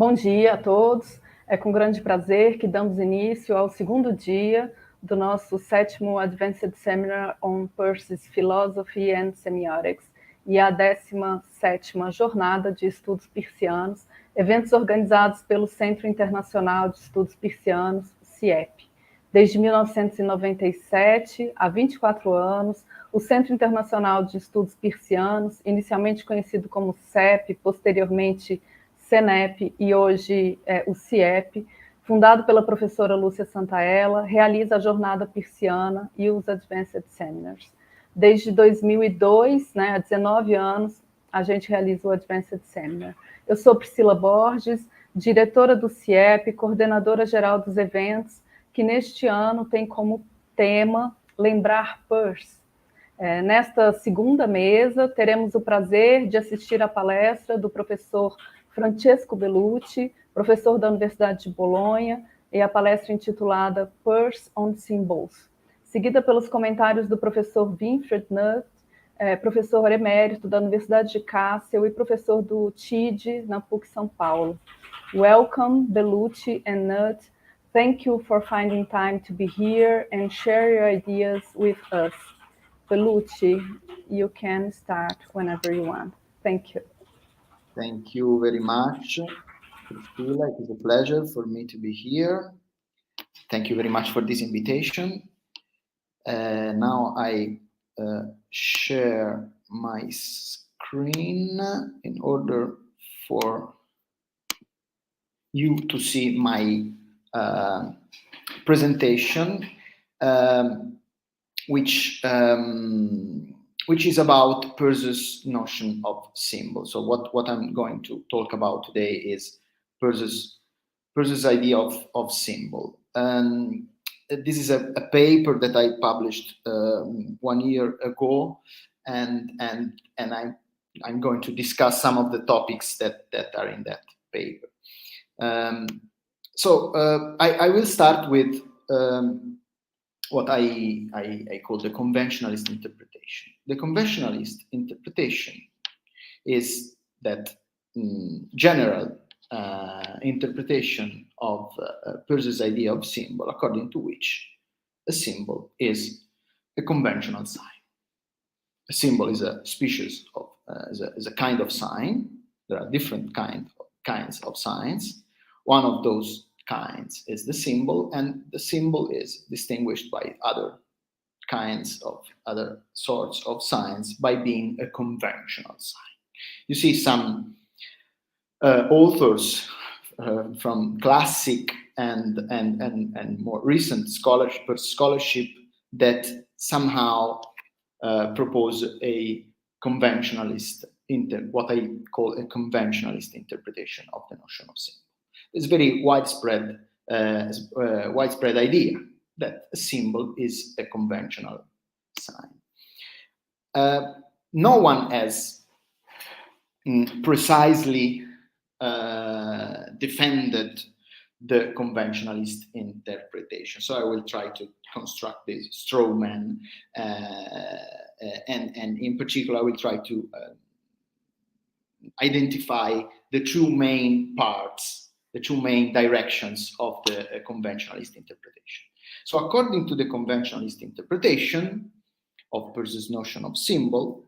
Bom dia a todos. É com grande prazer que damos início ao segundo dia do nosso 7º Advanced Seminar on Peirce's Philosophy and Semiotics e a 17ª Jornada de Estudos Peirceanos, eventos organizados pelo Centro Internacional de Estudos Peirceanos, CIEP. Desde 1997, há 24 anos, o Centro Internacional de Estudos Peirceanos, inicialmente conhecido como CEP, posteriormente CNEP e hoje o CIEP, fundado pela professora Lúcia Santaella, realiza a Jornada Peirceana e os Advanced Seminars. Desde 2002, há 19 anos, a gente realiza o Advanced Seminar. Eu sou Priscila Borges, diretora do CIEP, coordenadora geral dos eventos, que neste ano tem como tema Lembrar Peirce. Nesta segunda mesa, teremos o prazer de assistir à palestra do professor Francesco Bellucci, professor da Universidade de Bologna, e a palestra intitulada Peirce on Symbols, seguida pelos comentários do professor Winfried Nöth, professor emérito da Universidade de Kassel e professor do TID na PUC São Paulo. Welcome, Bellucci and Nöth. Thank you for finding time to be here and share your ideas with us. Bellucci, you can start whenever you want. Thank you. Thank you very much, Priscilla. It is a pleasure for me to be here. Thank you very much for this invitation. Now I share my screen in order for you to see my presentation, which is about Peirce's notion of symbol. So what I'm going to talk about today is Peirce's idea of symbol. This is a paper that I published 1 year ago, and I'm going to discuss some of the topics that are in that paper. So I will start with what I call the conventionalist interpretation. The conventionalist interpretation is that general interpretation of Peirce's idea of symbol, according to which a symbol is a conventional sign. A symbol is a species of, is a kind of sign. There are different kinds of signs. One of those kinds is the symbol, and the symbol is distinguished by other sorts of signs by being a conventional sign. You see some authors from classic and more recent scholarship that somehow propose a conventionalist, what I call a conventionalist interpretation of the notion of symbol. It's very widespread idea that a symbol is a conventional sign. No one has precisely defended the conventionalist interpretation. So I will try to construct this straw man, and in particular, I will try to identify the two main parts, the two main directions of the conventionalist interpretation. So according to the conventionalist interpretation of Peirce's notion of symbol,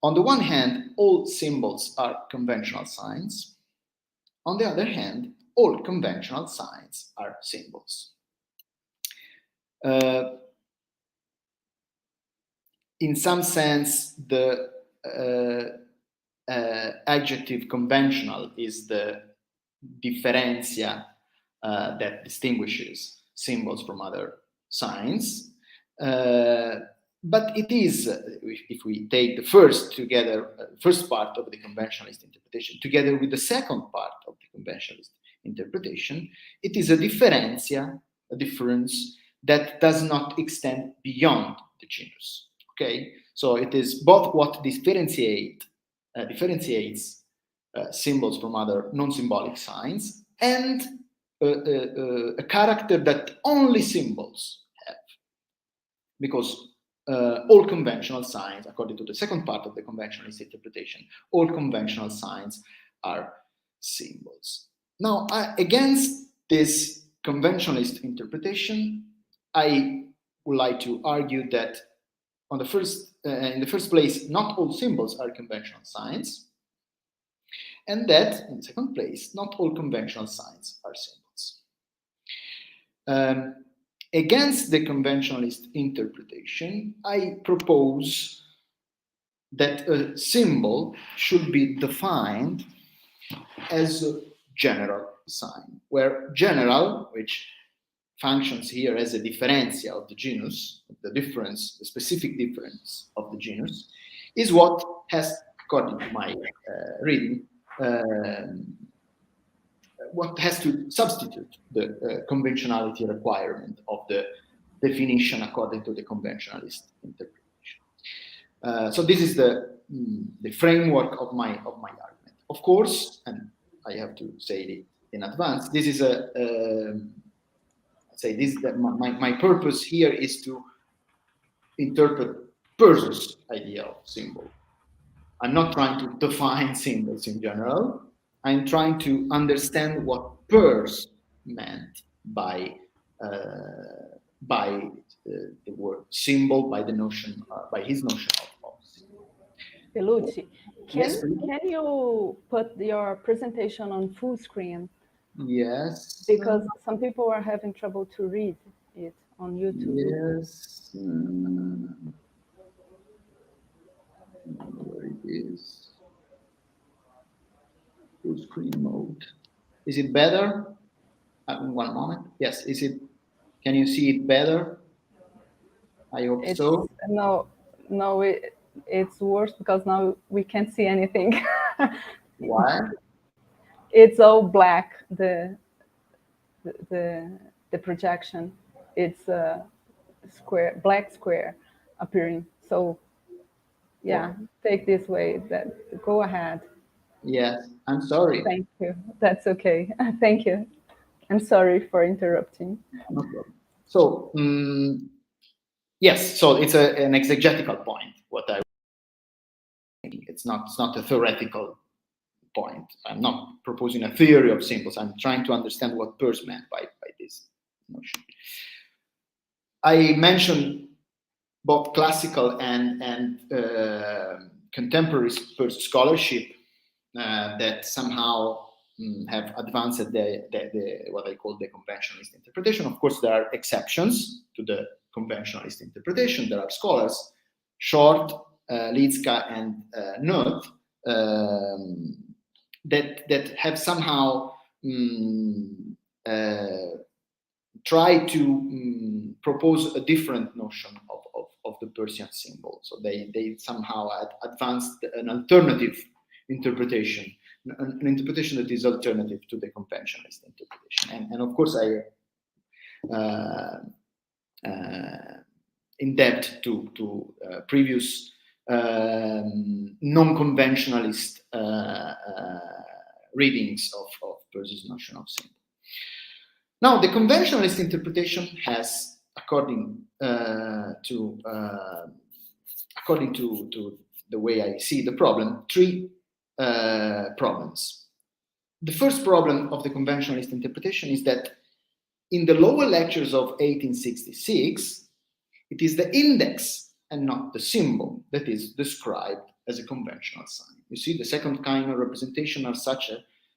on the one hand, all symbols are conventional signs. On the other hand, all conventional signs are symbols. In some sense, the adjective conventional is the differentia that distinguishes symbols from other signs. But it is, if we take the first part of the conventionalist interpretation together with the second part of the conventionalist interpretation, it is a differentia, a difference that does not extend beyond the genus. Okay, so it is both what differentiates symbols from other non-symbolic signs, and a character that only symbols have, because all conventional signs, according to the second part of the conventionalist interpretation, all conventional signs are symbols. Now, against this conventionalist interpretation, I would like to argue that in the first place, not all symbols are conventional signs, and that, in the second place, not all conventional signs are symbols. Against the conventionalist interpretation, I propose that a symbol should be defined as a general sign, where general, which functions here as a differentia of the genus, the difference, the specific difference of the genus, is what has, according to my reading, what has to substitute the conventionality requirement of the definition according to the conventionalist interpretation. So this is the framework of my argument. Of course, and I have to say it in advance, this is my purpose here is to interpret Peirce's idea of symbol. I'm not trying to define symbols in general. I'm trying to understand what Peirce meant by the word symbol, by the notion, by his notion of symbol. Bellucci, Yes, can you put your presentation on full screen? Yes. Because some people are having trouble to read it on YouTube. Yes. Where it is. Full screen mode. Is it better? One moment. Yes. Is it? Can you see it better? I hope so. No, it's worse because now we can't see anything. Why? It's all black. The projection. It's a square, black square appearing. So yeah, take this way. Go ahead. Yes, I'm sorry. Thank you. That's okay. Thank you. I'm sorry for interrupting. No problem. So yes, so it's an exegetical point. What I think it's not a theoretical point. I'm not proposing a theory of symbols. I'm trying to understand what Peirce meant by this notion. I mentioned both classical and contemporary Peirce scholarship that somehow have advanced the what I call the conventionalist interpretation. Of course, there are exceptions to the conventionalist interpretation. There are scholars, Short, Litzka, and Nöth, that have somehow tried to propose a different notion of the Peircean symbol. So they somehow advanced an alternative interpretation, an interpretation that is alternative to the conventionalist interpretation. And of course, I in depth to previous non-conventionalist readings of Peirce's notion of symbol. Now, the conventionalist interpretation has, according to the way I see the problem, three problems. The first problem of the conventionalist interpretation is that in the lower lectures of 1866, it is the index and not the symbol that is described as a conventional sign. You see, the second kind of representation are such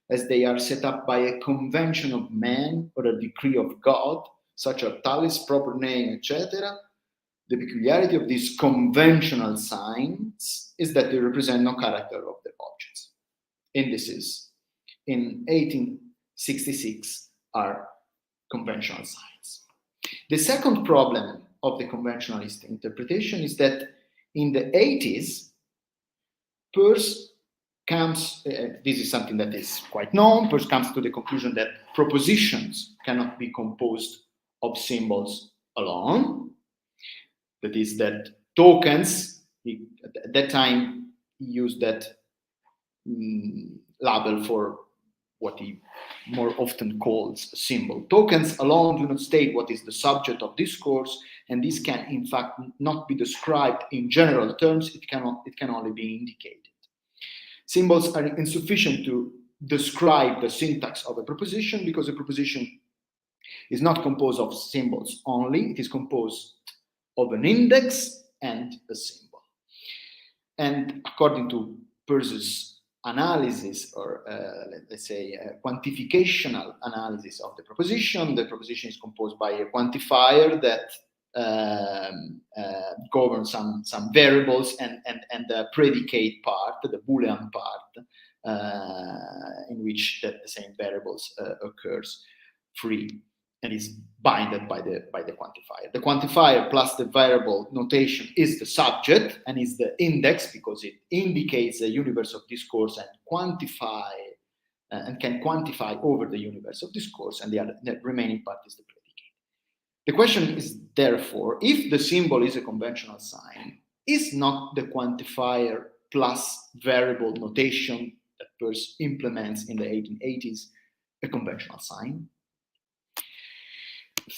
as they are set up by a convention of man or a decree of God, such as talis, proper name, etc. The peculiarity of these conventional signs is that they represent no character of the objects. Indices in 1866 are conventional signs. The second problem of the conventionalist interpretation is that in the 80s, Peirce comes, this is something that is quite known, Peirce comes to the conclusion that propositions cannot be composed of symbols alone. That is, that tokens, at that time, he used that label for what he more often calls a symbol. Tokens alone do not state what is the subject of discourse, and this can, in fact, not be described in general terms. It can only be indicated. Symbols are insufficient to describe the syntax of a proposition, because a proposition is not composed of symbols only, it is composed of an index and a symbol. And according to Peirce's analysis, or let's say quantificational analysis of the proposition is composed by a quantifier that governs some variables, and the predicate part, the Boolean part, in which the same variables occurs free and is bounded by the quantifier. The quantifier plus the variable notation is the subject and is the index, because it indicates the universe of discourse and can quantify over the universe of discourse, and the remaining part is the predicate. The question is, therefore, if the symbol is a conventional sign, is not the quantifier plus variable notation that Peirce implements in the 1880s a conventional sign?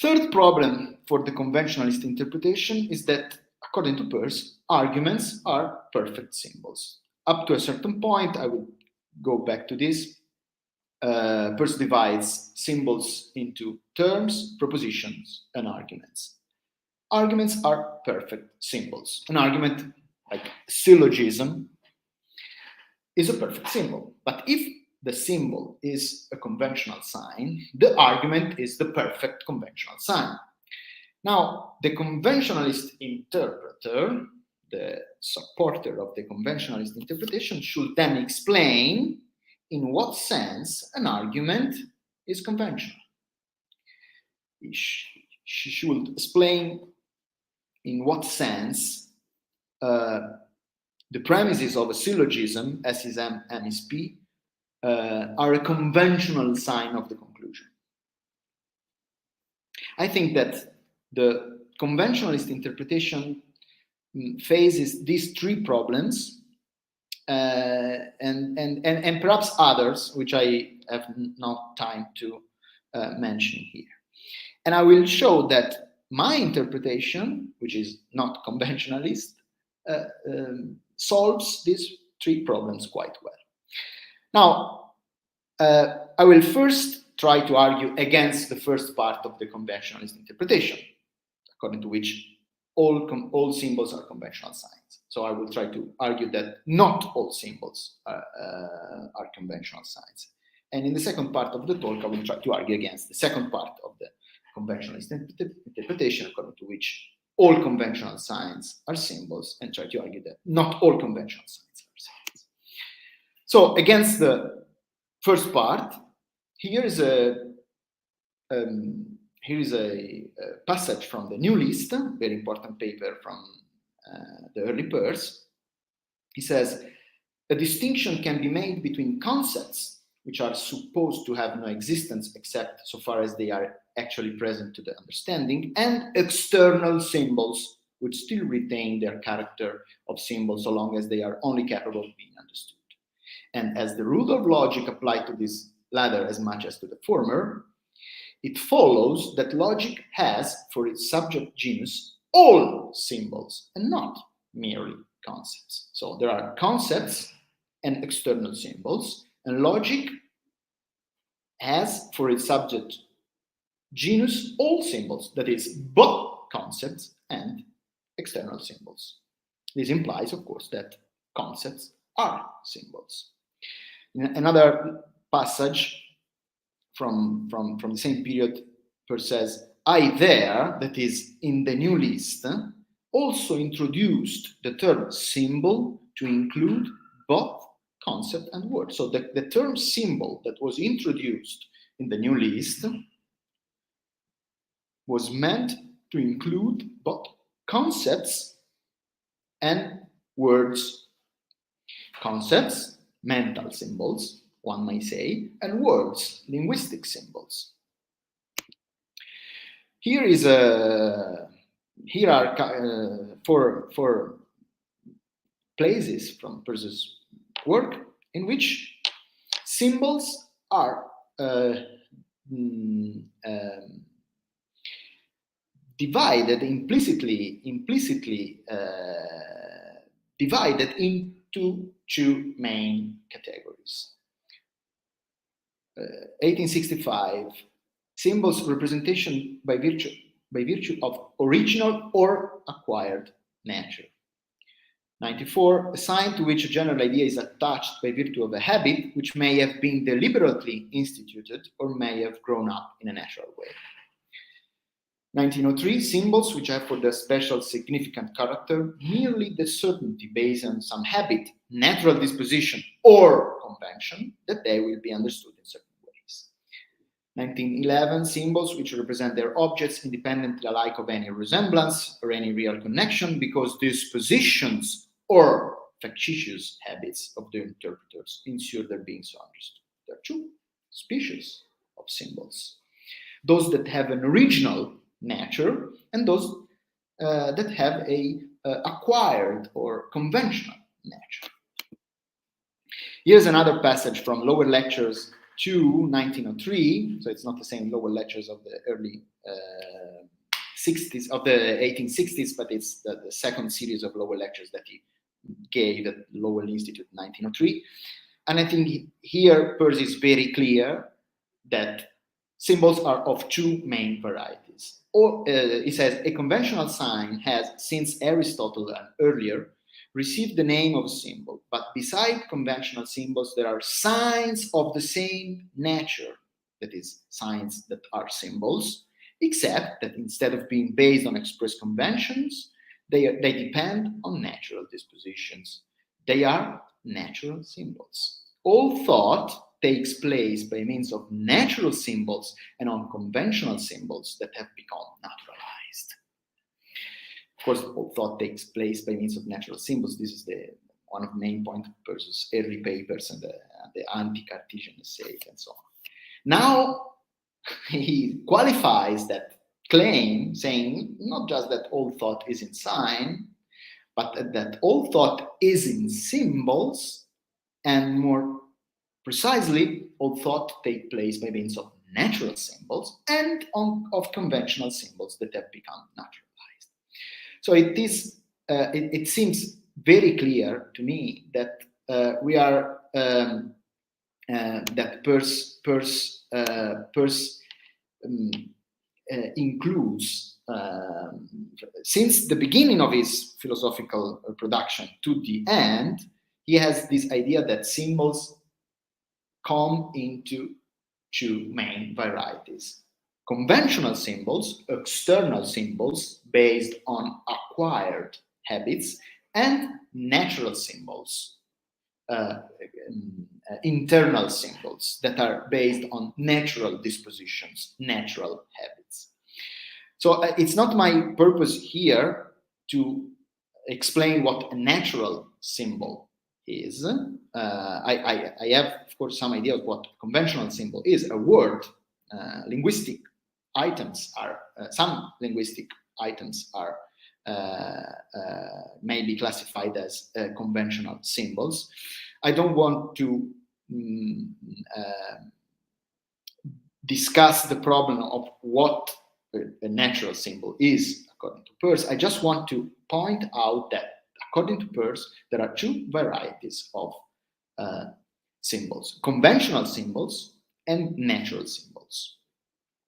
Third problem for the conventionalist interpretation is that, according to Peirce, arguments are perfect symbols. Up to a certain point, I will go back to this. Peirce divides symbols into terms, propositions, and arguments. Arguments are perfect symbols. An argument, like syllogism, is a perfect symbol. But if the symbol is a conventional sign, the argument is the perfect conventional sign. Now, the conventionalist interpreter, the supporter of the conventionalist interpretation, should then explain in what sense an argument is conventional. She should explain in what sense the premises of a syllogism, S is M, M is P, are a conventional sign of the conclusion. I think that the conventionalist interpretation faces these three problems, and perhaps others, which I have not time to mention here. And I will show that my interpretation, which is not conventionalist, solves these three problems quite well. Now, I will first try to argue against the first part of the conventionalist interpretation, according to which all symbols are conventional signs. So I will try to argue that not all symbols are conventional signs. And in the second part of the talk, I will try to argue against the second part of the conventionalist interpretation, according to which all conventional signs are symbols, and try to argue that not all conventional signs are symbols. So against the first part, here is a passage from the New List, very important paper from the early Peirce. He says, a distinction can be made between concepts, which are supposed to have no existence except so far as they are actually present to the understanding, and external symbols, which still retain their character of symbols so long as they are only capable of being understood. And as the rule of logic applied to this latter as much as to the former, it follows that logic has for its subject genus all symbols and not merely concepts. So there are concepts and external symbols, and logic has for its subject genus all symbols, that is, both concepts and external symbols. This implies, of course, that concepts are symbols. In another passage from the same period, Peirce says, I there, that is, in the New List, also introduced the term symbol to include both concept and word. So the term symbol that was introduced in the New List was meant to include both concepts and words. Concepts, mental symbols, one may say, and words, linguistic symbols. Here are four places from Peirce's work in which symbols are divided implicitly divided into two main categories. 1865, symbols representation by virtue of original or acquired nature. 94, a sign to which a general idea is attached by virtue of a habit which may have been deliberately instituted or may have grown up in a natural way. 1903, symbols which have for their special significant character merely the certainty based on some habit, natural disposition, or convention that they will be understood in certain ways. 1911, symbols which represent their objects independently alike of any resemblance or any real connection because dispositions or factitious habits of the interpreters ensure their being so understood. There are two species of symbols. Those that have an original nature and those that have a acquired or conventional nature. Here's another passage from Lower Lectures 2, 1903. So it's not the same Lower Lectures of the early 60s, of the 1860s, but it's the second series of Lower Lectures that he gave at Lowell Institute in 1903. And I think here Peirce is very clear that symbols are of two main varieties. Or he says a conventional sign has, since Aristotle and earlier, received the name of a symbol. But beside conventional symbols, there are signs of the same nature, that is, signs that are symbols, except that instead of being based on express conventions, they depend on natural dispositions. They are natural symbols. All thought takes place by means of natural symbols and on conventional symbols that have become naturalized. Of course, all thought takes place by means of natural symbols. This is one of the main points of Peirce's early papers and the anti-Cartesian essays and so on. Now, he qualifies that claim, saying not just that all thought is in sign, but that all thought is in symbols, and more precisely, all thought take place by means of natural symbols and of conventional symbols that have become naturalized. So it seems very clear to me that we are that Peirce includes, since the beginning of his philosophical production to the end, he has this idea that symbols come into two main varieties. Conventional symbols, external symbols based on acquired habits, and natural symbols, internal symbols that are based on natural dispositions, natural habits. So it's not my purpose here to explain what a natural symbol is. I have, of course, some idea of what a conventional symbol is. A word, linguistic items are, some linguistic items are may be classified as conventional symbols. I don't want to discuss the problem of what a natural symbol is according to Peirce. I just want to point out that according to Peirce, there are two varieties of symbols: conventional symbols and natural symbols,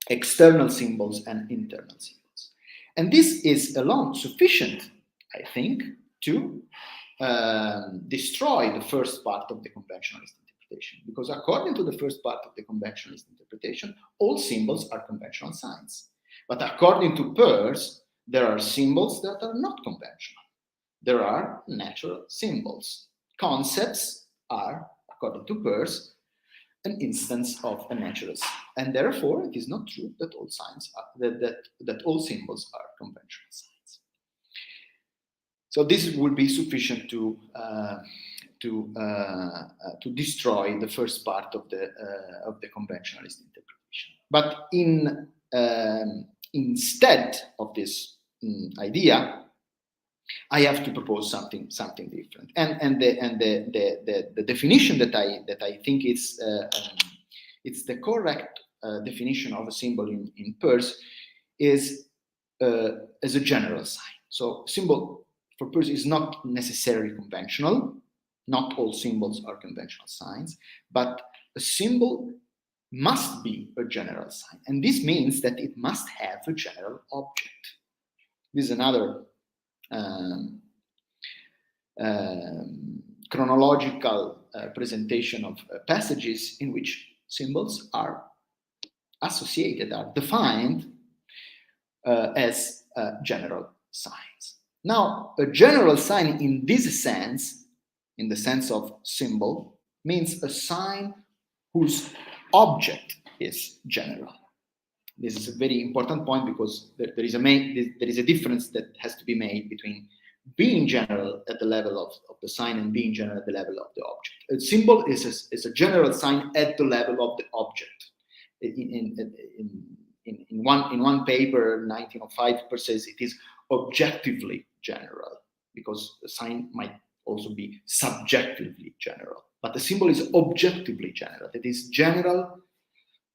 external symbols and internal symbols. And this is alone sufficient, I think, to destroy the first part of the conventionalist interpretation, because according to the first part of the conventionalist interpretation, all symbols are conventional signs. But according to Peirce, there are symbols that are not conventional. There are natural symbols. Concepts are, according to Peirce, an instance of a natural sign. And therefore, it is not true that all signs are, that all symbols are conventional signs. So this would be sufficient to destroy the first part of the conventionalist interpretation. But instead of this idea, I have to propose something different. And the definition that I think is it's the correct definition of a symbol in Peirce is as a general sign. So symbol for Peirce is not necessarily conventional. Not all symbols are conventional signs, but a symbol must be a general sign. And this means that it must have a general object. This is another chronological presentation of passages in which symbols are associated, are defined as general signs. Now, a general sign in this sense, in the sense of symbol, means a sign whose object is general. This is a very important point because there is a difference that has to be made between being general at the level of the sign and being general at the level of the object. A symbol is a general sign at the level of the object. In one paper, 1905, says it is objectively general, because the sign might also be subjectively general. But the symbol is objectively general. It is general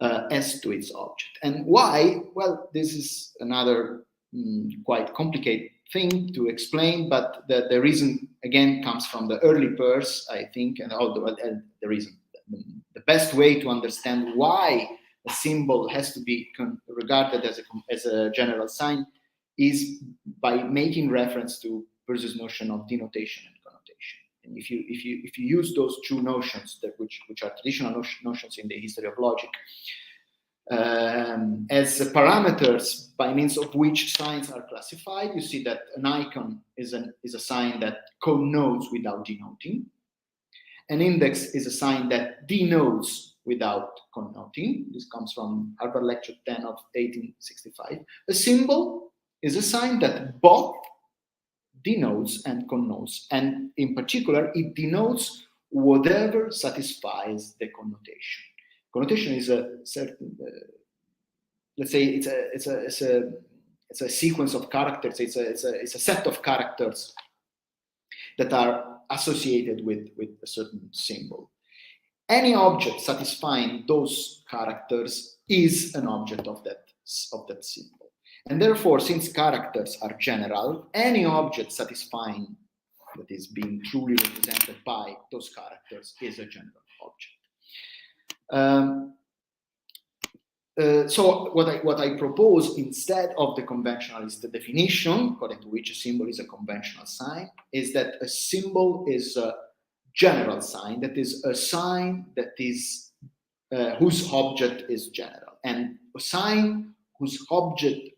as to its object. And why? Well, this is another quite complicated thing to explain, but the reason, again, comes from the early Peirce, I think, and the reason. The best way to understand why a symbol has to be regarded as a general sign is by making reference to Peirce's notion of denotation and connotation. And if you use those two notions, which are traditional notions in the history of logic, as parameters by means of which signs are classified, you see that an icon is a sign that connotes without denoting. An index is a sign that denotes without connoting. This comes from Harvard Lecture 10 of 1865. A symbol is a sign that both denotes and connotes, and in particular, it denotes whatever satisfies the connotation. Connotation is a certain, let's say, it's a sequence of characters. It's a set of characters that are associated with a certain symbol. Any object satisfying those characters is an object of that symbol. And therefore, since characters are general, any object satisfying, that is being truly represented by those characters, is a general object. So what I propose instead of the conventionalist definition, according to which a symbol is a conventional sign, is that a symbol is a general sign, that is a sign that is whose object is general, and a sign whose object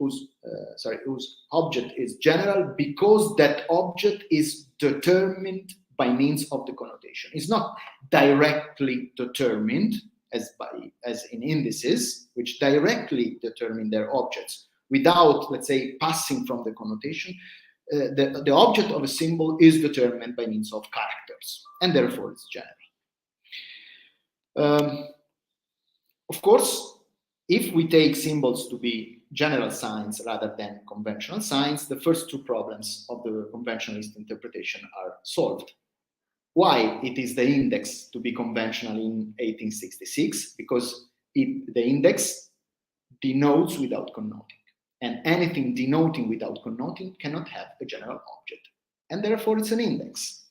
is general because that object is determined by means of the connotation. It's not directly determined as in indices, which directly determine their objects without, let's say, passing from the connotation. The object of a symbol is determined by means of characters, and therefore it's general. Of course, if we take symbols to be general signs rather than conventional signs, the first two problems of the conventionalist interpretation are solved. Why it is the index to be conventional in 1866? Because the index denotes without connoting, and anything denoting without connoting cannot have a general object, and therefore it's an index.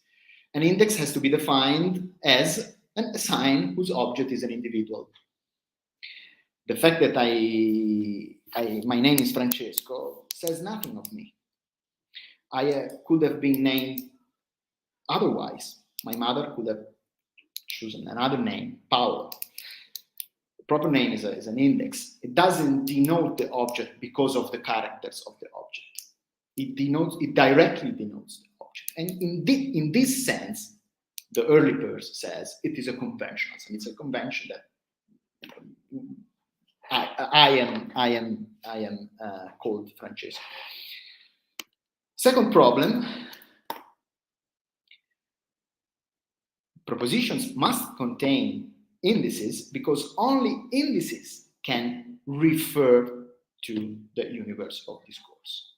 An index has to be defined as a sign whose object is an individual. The fact that my name is Francesco says nothing of me. I could have been named otherwise. My mother could have chosen another name, Paolo. The proper name is an index. It doesn't denote the object because of the characters of the object. It directly denotes the object. And in this sense, the early Peirce says it is a conventional. So it's a convention that I am called Francesco. Second problem. Propositions must contain indices because only indices can refer to the universe of discourse.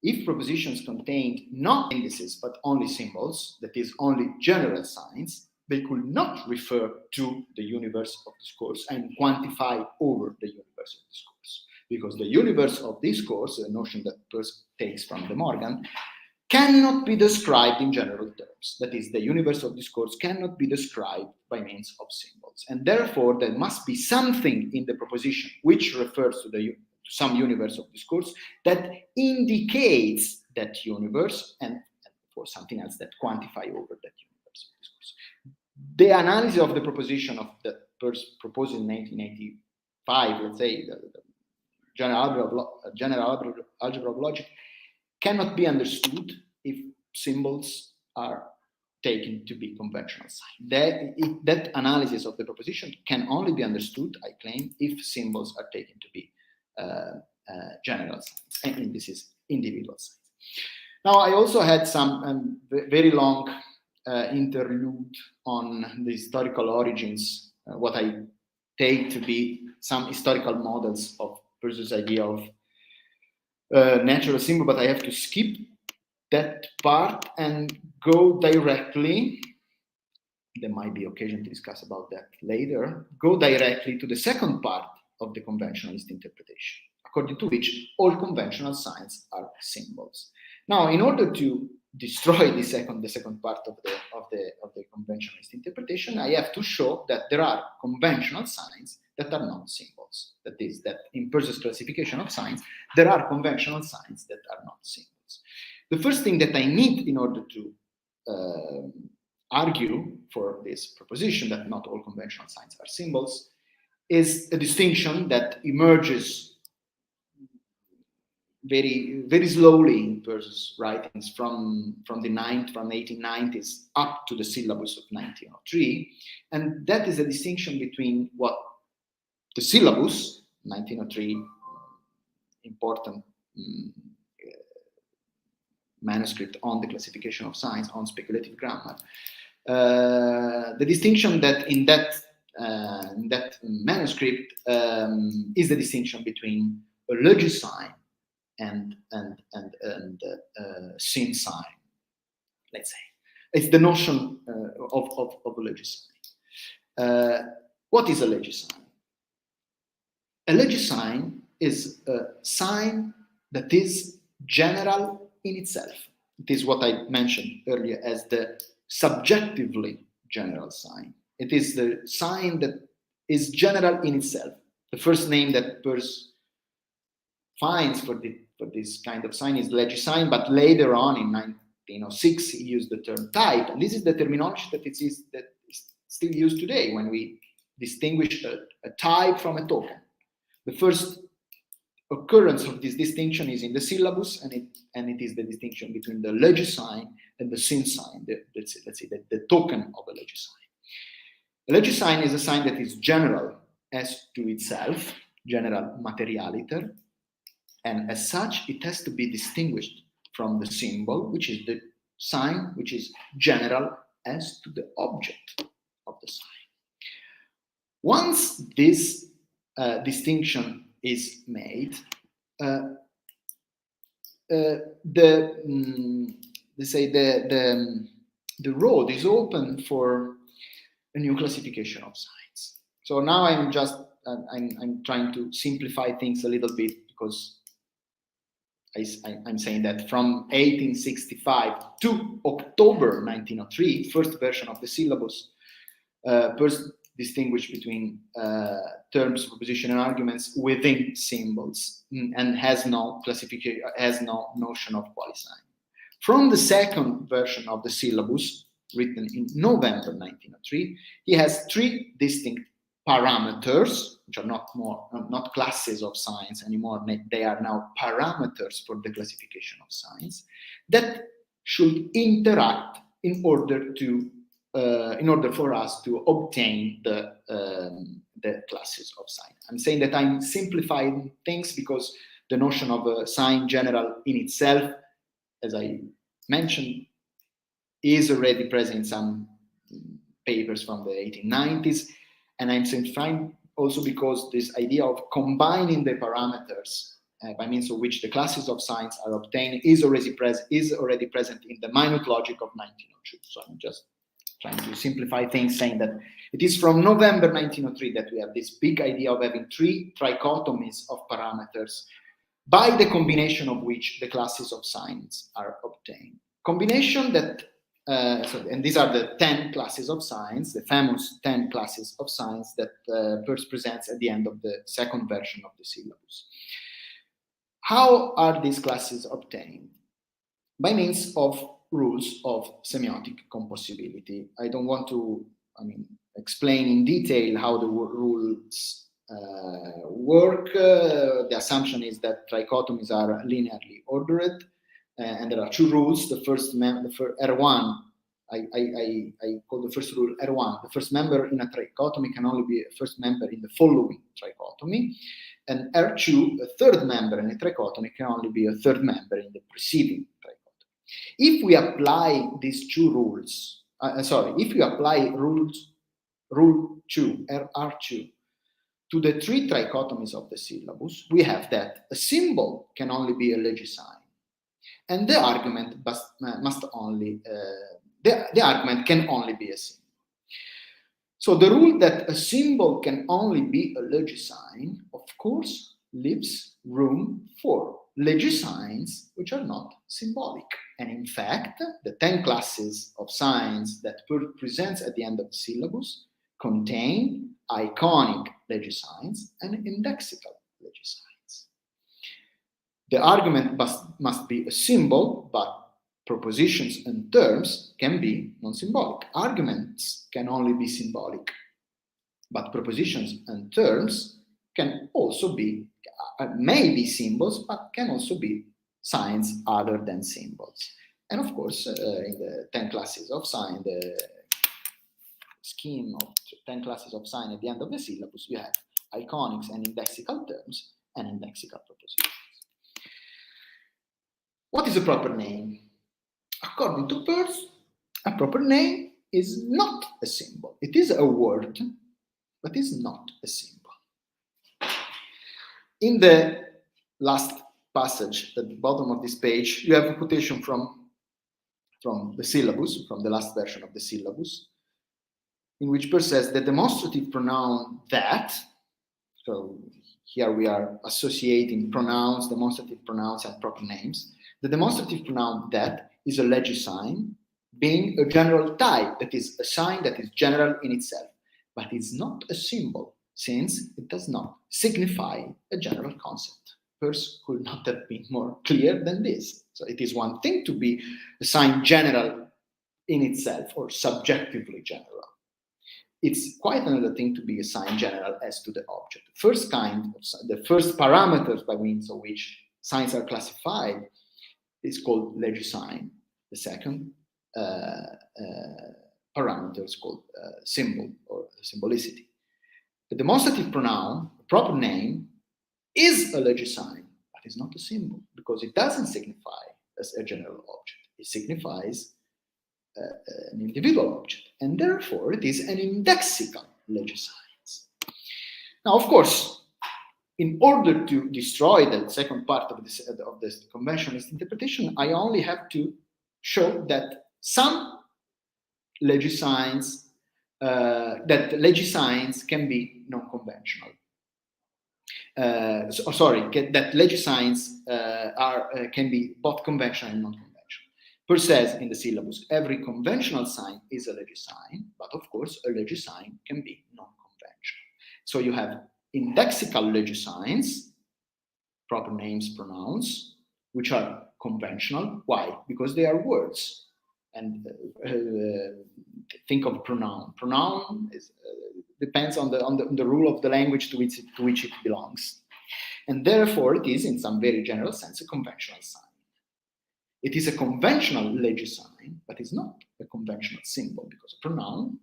If propositions contained not indices but only symbols, that is, only general signs, they could not refer to the universe of discourse and quantify over the universe of discourse. Because the universe of discourse, a notion that Peirce takes from De Morgan, cannot be described in general terms. That is, the universe of discourse cannot be described by means of symbols. symbols. And therefore, there must be something in the proposition which refers to some universe of discourse that indicates that universe, and for something else that quantify over that universe of discourse. The analysis of the proposition of the Peirce proposed in 1985, let's say, the general algebra of logic, cannot be understood if symbols are taken to be conventional signs. That analysis of the proposition can only be understood, I claim, if symbols are taken to be general signs, and this is individual signs. Now, I also had some very long interlude on the historical origins, what I take to be some historical models of Peirce's idea of natural symbol, but I have to skip that part and go directly, there might be occasion to discuss about that later, go directly to the second part of the conventionalist interpretation, according to which all conventional signs are symbols. Now, in order to destroy the second part of the conventionalist interpretation, I have to show that there are conventional signs that are not symbols. That is, that in Peirce's classification of signs, there are conventional signs that are not symbols. The first thing that I need in order to argue for this proposition that not all conventional signs are symbols is a distinction that emerges very, very slowly in Peirce's writings from the 1890s up to the syllabus of 1903, and that is a distinction between what the syllabus 1903, important manuscript on the classification of signs, on speculative grammar. The distinction that in that manuscript is the distinction between a logis sign and sin sign, let's say. It's the notion of a logis sign. What is a logis sign? A logis sign is a sign that is general in itself. It is what I mentioned earlier as the subjectively general sign. It is the sign that is general in itself. The first name that Peirce finds for this kind of sign is logis sign, but later on in 1906 he used the term type, and this is the terminology that is still used today when we distinguish a type from a token. The first occurrence of this distinction is in the syllabus, and it is the distinction between the logis sign and the sin sign, let's say the token of a logis sign. A logis sign is a sign that is general as to itself, general materialiter, and as such it has to be distinguished from the symbol, which is the sign which is general as to the object of the sign. Once this distinction is made, the road is open for a new classification of signs. So now I'm trying to simplify things a little bit, because I'm saying that from 1865 to October 1903, first version of the syllabus, Peirce distinguished between terms, proposition, and arguments within symbols, and has no classification, has no notion of qualisign. From the second version of the syllabus, written in November 1903, he has three distinct parameters, which are not classes of signs anymore. They are now parameters for the classification of signs that should interact in order for us to obtain the classes of sign. I'm saying that I'm simplifying things because the notion of a sign general in itself, as I mentioned, is already present in some papers from the 1890s, and I'm simplifying also because this idea of combining the parameters by means of which the classes of signs are obtained is already present in the minute logic of 1902. So I'm just trying to simplify things, saying that it is from November 1903 that we have this big idea of having three trichotomies of parameters, by the combination of which the classes of signs are obtained. Combination that and these are the 10 classes of signs, the famous 10 classes of signs that Peirce presents at the end of the second version of the syllabus. How are these classes obtained? By means of rules of semiotic composibility. I don't want to, explain in detail how the rules work. The assumption is that trichotomies are linearly ordered, and there are two rules. The first R1, I call the first rule R1. The first member in a trichotomy can only be a first member in the following trichotomy. And R2, a third member in a trichotomy, can only be a third member in the preceding trichotomy. If we apply these two rules, if we apply rule 2, R2, to the three trichotomies of the syllabus, we have that a symbol can only be a legisign, and the argument the argument can only be a symbol. So the rule that a symbol can only be a legisign, of course, leaves room for legisigns which are not symbolic. And in fact, the 10 classes of signs that Peirce presents at the end of the syllabus contain iconic legisigns and indexical legisigns. The argument must be a symbol, but propositions and terms can be non-symbolic. Arguments can only be symbolic, but propositions and terms can also be, may be symbols, but can also be signs other than symbols. And of course, in the 10 classes of sign, the scheme of 10 classes of sign at the end of the syllabus, we have iconics and indexical terms and indexical propositions. What is a proper name? According to Peirce, a proper name is not a symbol. It is a word, but is not a symbol. In the last passage at the bottom of this page, you have a quotation from the syllabus, from the last version of the syllabus, in which Peirce says the demonstrative pronoun that, so here we are associating pronouns, demonstrative pronouns, and proper names. The demonstrative pronoun that is a legisign, being a general type, that is a sign that is general in itself, but it's not a symbol, since it does not signify a general concept. Peirce could not have been more clear than this. So it is one thing to be a sign general in itself, or subjectively general. It's quite another thing to be a sign general as to the object. The first parameters by means of which signs are classified is called legisign. The second parameter is called symbol or symbolicity. The demonstrative pronoun, the proper name, is a legisign, but it's not a symbol because it doesn't signify as a general object. It signifies an individual object, and therefore it is an indexical legisign. Now, of course, in order to destroy the second part of this conventionalist interpretation, I only have to show that some legisigns can be non-conventional. That legisigns can be both conventional and non-conventional. Peirce says in the syllabus, every conventional sign is a legisign, but of course, a legisign can be non-conventional. So you have indexical legisigns, proper names, pronouns, which are conventional. Why? Because they are words. And think of pronoun. Pronoun depends on the rule of the language to which it belongs. And therefore, it is, in some very general sense, a conventional sign. It is a conventional legisign, but it's not a conventional symbol, because a pronoun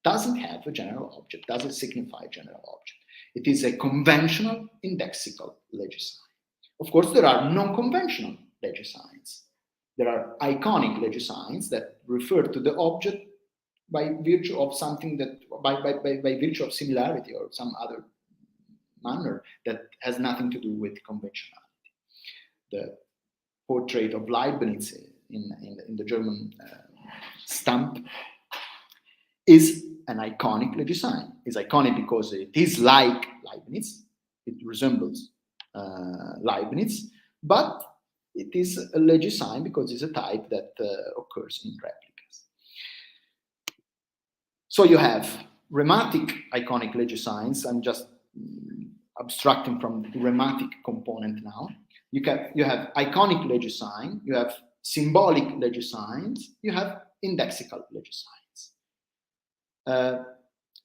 doesn't have a general object, doesn't signify a general object. It is a conventional indexical legisign. Of course, there are non-conventional legisigns. There are iconic legisigns that refer to the object by virtue of something that, by virtue of similarity or some other manner that has nothing to do with conventionality. The portrait of Leibniz in the German stamp is an iconic legisign. It's iconic because it is like Leibniz, it resembles Leibniz, but it is a legisign because it's a type that occurs in replicas. So you have remmatic iconic legisigns. I'm just abstracting from the remmatic component now. You have iconic legisign, you have symbolic legisigns, you have indexical legisigns.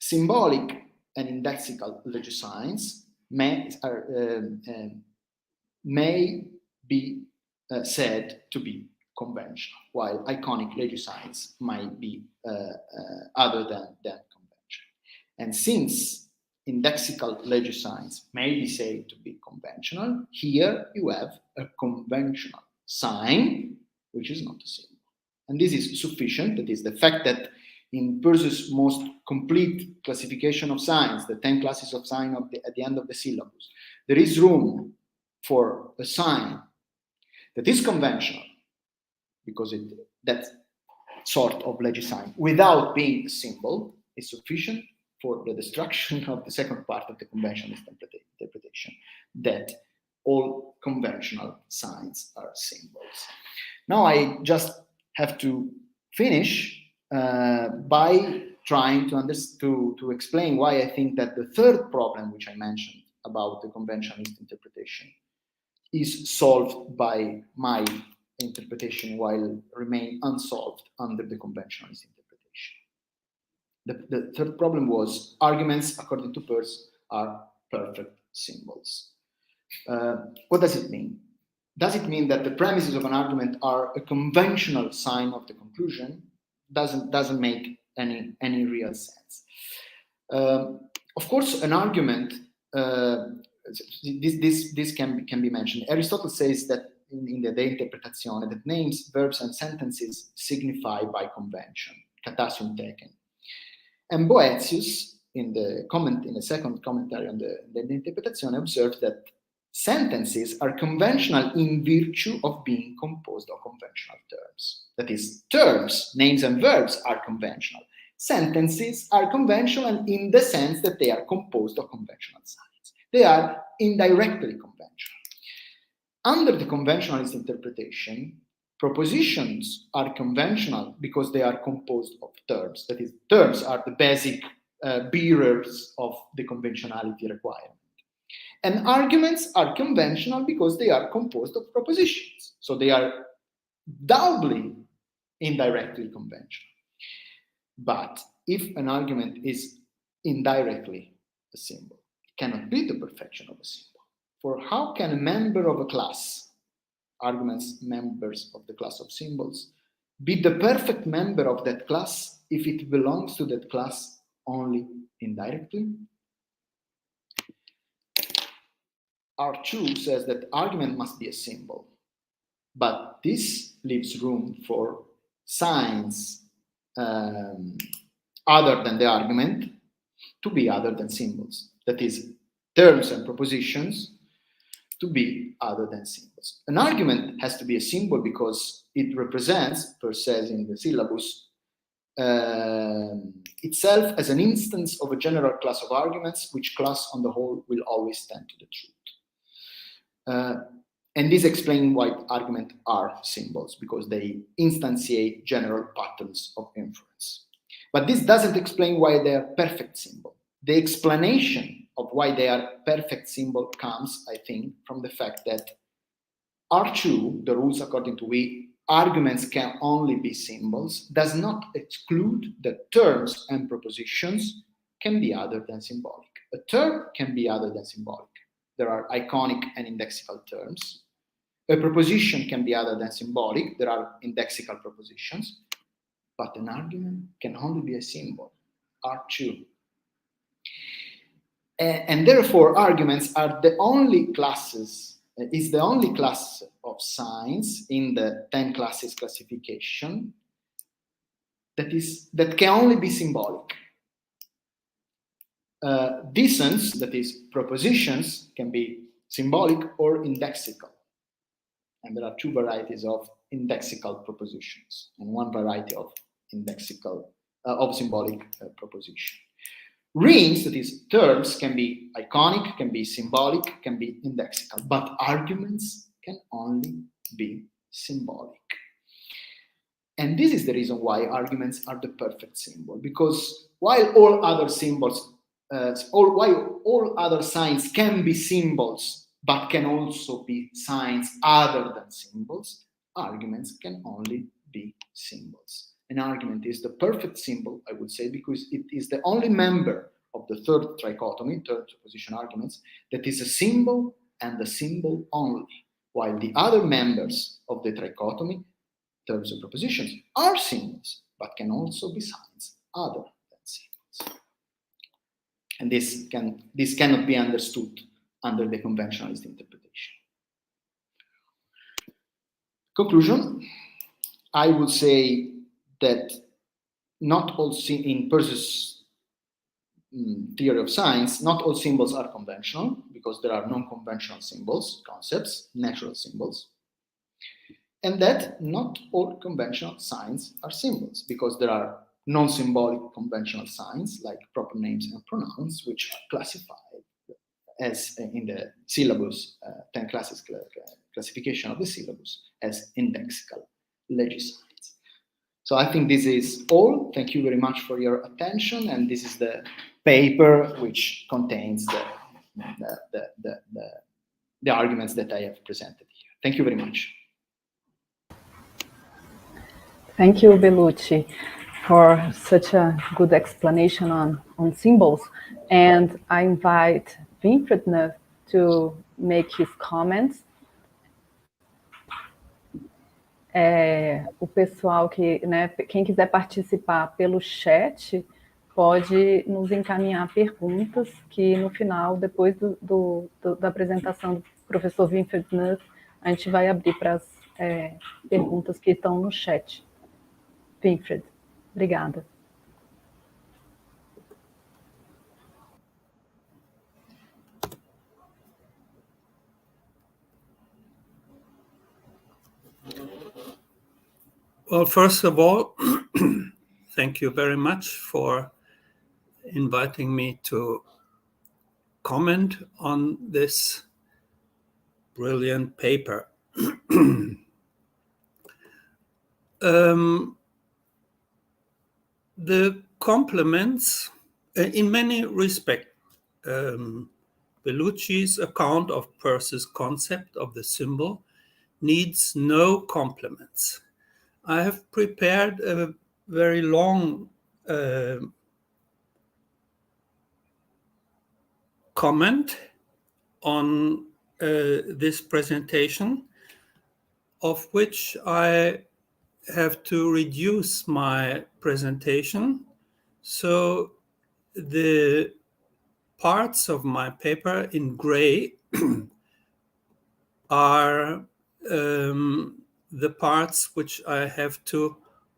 Symbolic and indexical legisigns may be said to be conventional, while iconic legisigns might be other than conventional. And since indexical legisigns may be said to be conventional, here you have a conventional sign, which is not a symbol. And this is sufficient. That is the fact that in Peirce's most complete classification of signs, the 10 classes of sign at the end of the syllabus, there is room for a sign that is conventional, because that sort of legisign, without being a symbol, is sufficient for the destruction of the second part of the conventionalist interpretation, that all conventional signs are symbols. Now I just have to finish by trying to explain why I think that the third problem which I mentioned about the conventionalist interpretation is solved by my interpretation while remain unsolved under the conventionalist interpretation. The third problem was arguments, according to Peirce, are perfect symbols. What does it mean? Does it mean that the premises of an argument are a conventional sign of the conclusion? Doesn't make any real sense. Of course, an argument, this can be mentioned. Aristotle says that in the De Interpretazione that names, verbs, and sentences signify by convention, catasium taken. And Boethius, in the second commentary on the De Interpretazione, observed that sentences are conventional in virtue of being composed of conventional terms. That is, terms, names, and verbs are conventional. Sentences are conventional in the sense that they are composed of conventional signs. They are indirectly conventional. Under the conventionalist interpretation, propositions are conventional because they are composed of terms. That is, terms are the basic bearers of the conventionality requirement. And arguments are conventional because they are composed of propositions. So they are doubly indirectly conventional. But if an argument is indirectly a symbol, it cannot be the perfection of a symbol. For how can a member of a class, arguments members of the class of symbols, be the perfect member of that class if it belongs to that class only indirectly? R2 says that argument must be a symbol, but this leaves room for signs other than the argument to be other than symbols. That is, terms and propositions to be other than symbols. An argument has to be a symbol because it represents, Peirce says in the syllabus, itself as an instance of a general class of arguments, which class on the whole will always tend to the truth. And this explains why arguments are symbols, because they instantiate general patterns of inference. But this doesn't explain why they are perfect symbols. The explanation of why they are perfect symbol comes, I think, from the fact that R2, the rules according to which arguments can only be symbols, does not exclude that terms and propositions can be other than symbolic. A term can be other than symbolic. There are iconic and indexical terms. A proposition can be other than symbolic. There are indexical propositions. But an argument can only be a symbol, R2. And therefore, arguments are the only classes, is the only class of signs in the 10 classes classification that can only be symbolic. Dissonance, that is, propositions, can be symbolic or indexical. And there are two varieties of indexical propositions and one variety of symbolic proposition. Rings, that is, terms, can be iconic, can be symbolic, can be indexical, but arguments can only be symbolic. And this is the reason why arguments are the perfect symbol, because while all other symbols, while all other signs can be symbols, but can also be signs other than symbols, arguments can only be symbols. An argument is the perfect symbol, I would say, because it is the only member of the third trichotomy, third position arguments, that is a symbol and a symbol only, while the other members of the trichotomy, terms of propositions, are symbols, but can also be signs other than symbols. And this cannot be understood under the conventionalist interpretation. Conclusion, I would say that not all, in Peirce's theory of science, not all symbols are conventional, because there are non-conventional symbols, concepts, natural symbols, and that not all conventional signs are symbols, because there are non-symbolic conventional signs like proper names and pronouns, which are classified as in the syllabus, 10 classes classification of the syllabus, as indexical legisigns. So I think this is all. Thank you very much for your attention, and this is the paper which contains the arguments that I have presented here. Thank you very much. Thank you, Bellucci, for such a good explanation on symbols. And I invite Winfried Nöth to make his comments. O pessoal que, né, quem quiser participar pelo chat, pode nos encaminhar perguntas que no final, depois da apresentação do professor Winfried Nöth, a gente vai abrir para as perguntas que estão no chat. Winfried, obrigada. Well, first of all, thank you very much for inviting me to comment on this brilliant paper. The complements, in many respects, Bellucci's account of Peirce's concept of the symbol needs no complements. I have prepared a very long comment on this presentation, of which I have to reduce my presentation. So the parts of my paper in gray are the parts which I have to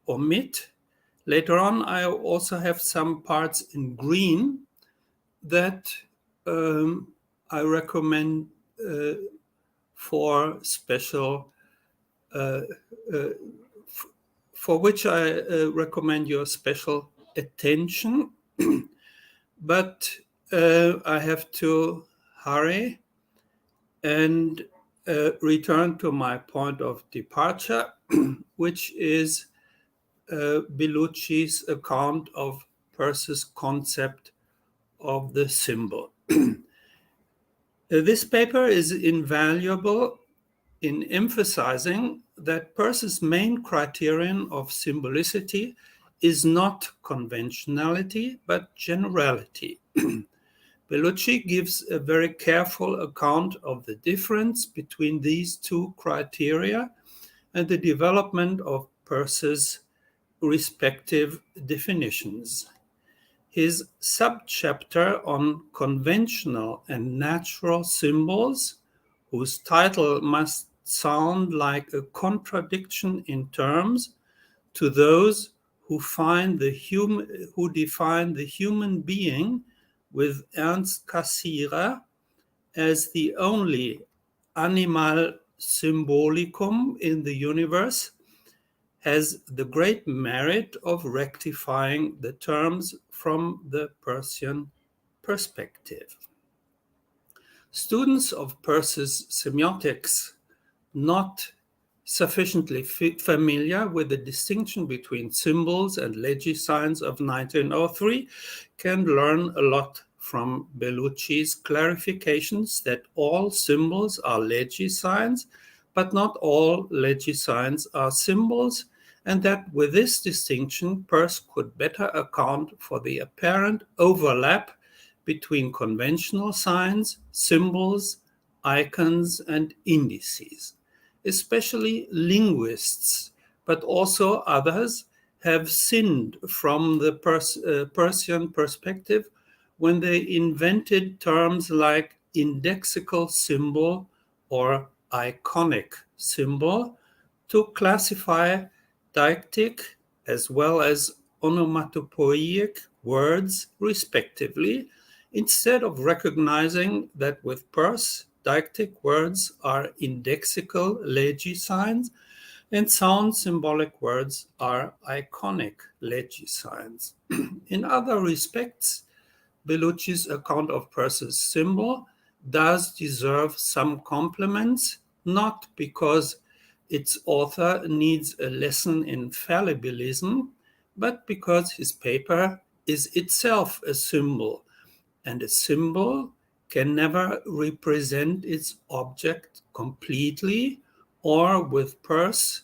omit. Later on, I also have some parts in green that I recommend for special, for which I recommend your special attention. But I have to hurry and return to my point of departure, which is Bellucci's account of Peirce's concept of the symbol. This paper is invaluable in emphasizing that Peirce's main criterion of symbolicity is not conventionality, but generality. Bellucci gives a very careful account of the difference between these two criteria and the development of Peirce's respective definitions. His subchapter on conventional and natural symbols, whose title must sound like a contradiction in terms to those who define the human being with Ernst Cassirer as the only animal symbolicum in the universe, has the great merit of rectifying the terms from the Peircean perspective. Students of Peirce's semiotics, not sufficiently familiar with the distinction between symbols and legisigns of 1903 can learn a lot from Bellucci's clarifications that all symbols are legisigns, but not all legisigns are symbols, and that with this distinction, Peirce could better account for the apparent overlap between conventional signs, symbols, icons, and indices. Especially linguists, but also others, have sinned from the Peircean perspective when they invented terms like indexical symbol or iconic symbol to classify deictic as well as onomatopoeic words, respectively, instead of recognizing that with Peirce, deictic words are indexical legisigns and sound symbolic words are iconic legisigns. In other respects, Bellucci's account of Peirce's symbol does deserve some compliments, not because its author needs a lesson in fallibilism, but because his paper is itself a symbol, and a symbol can never represent its object completely, or with Peirce,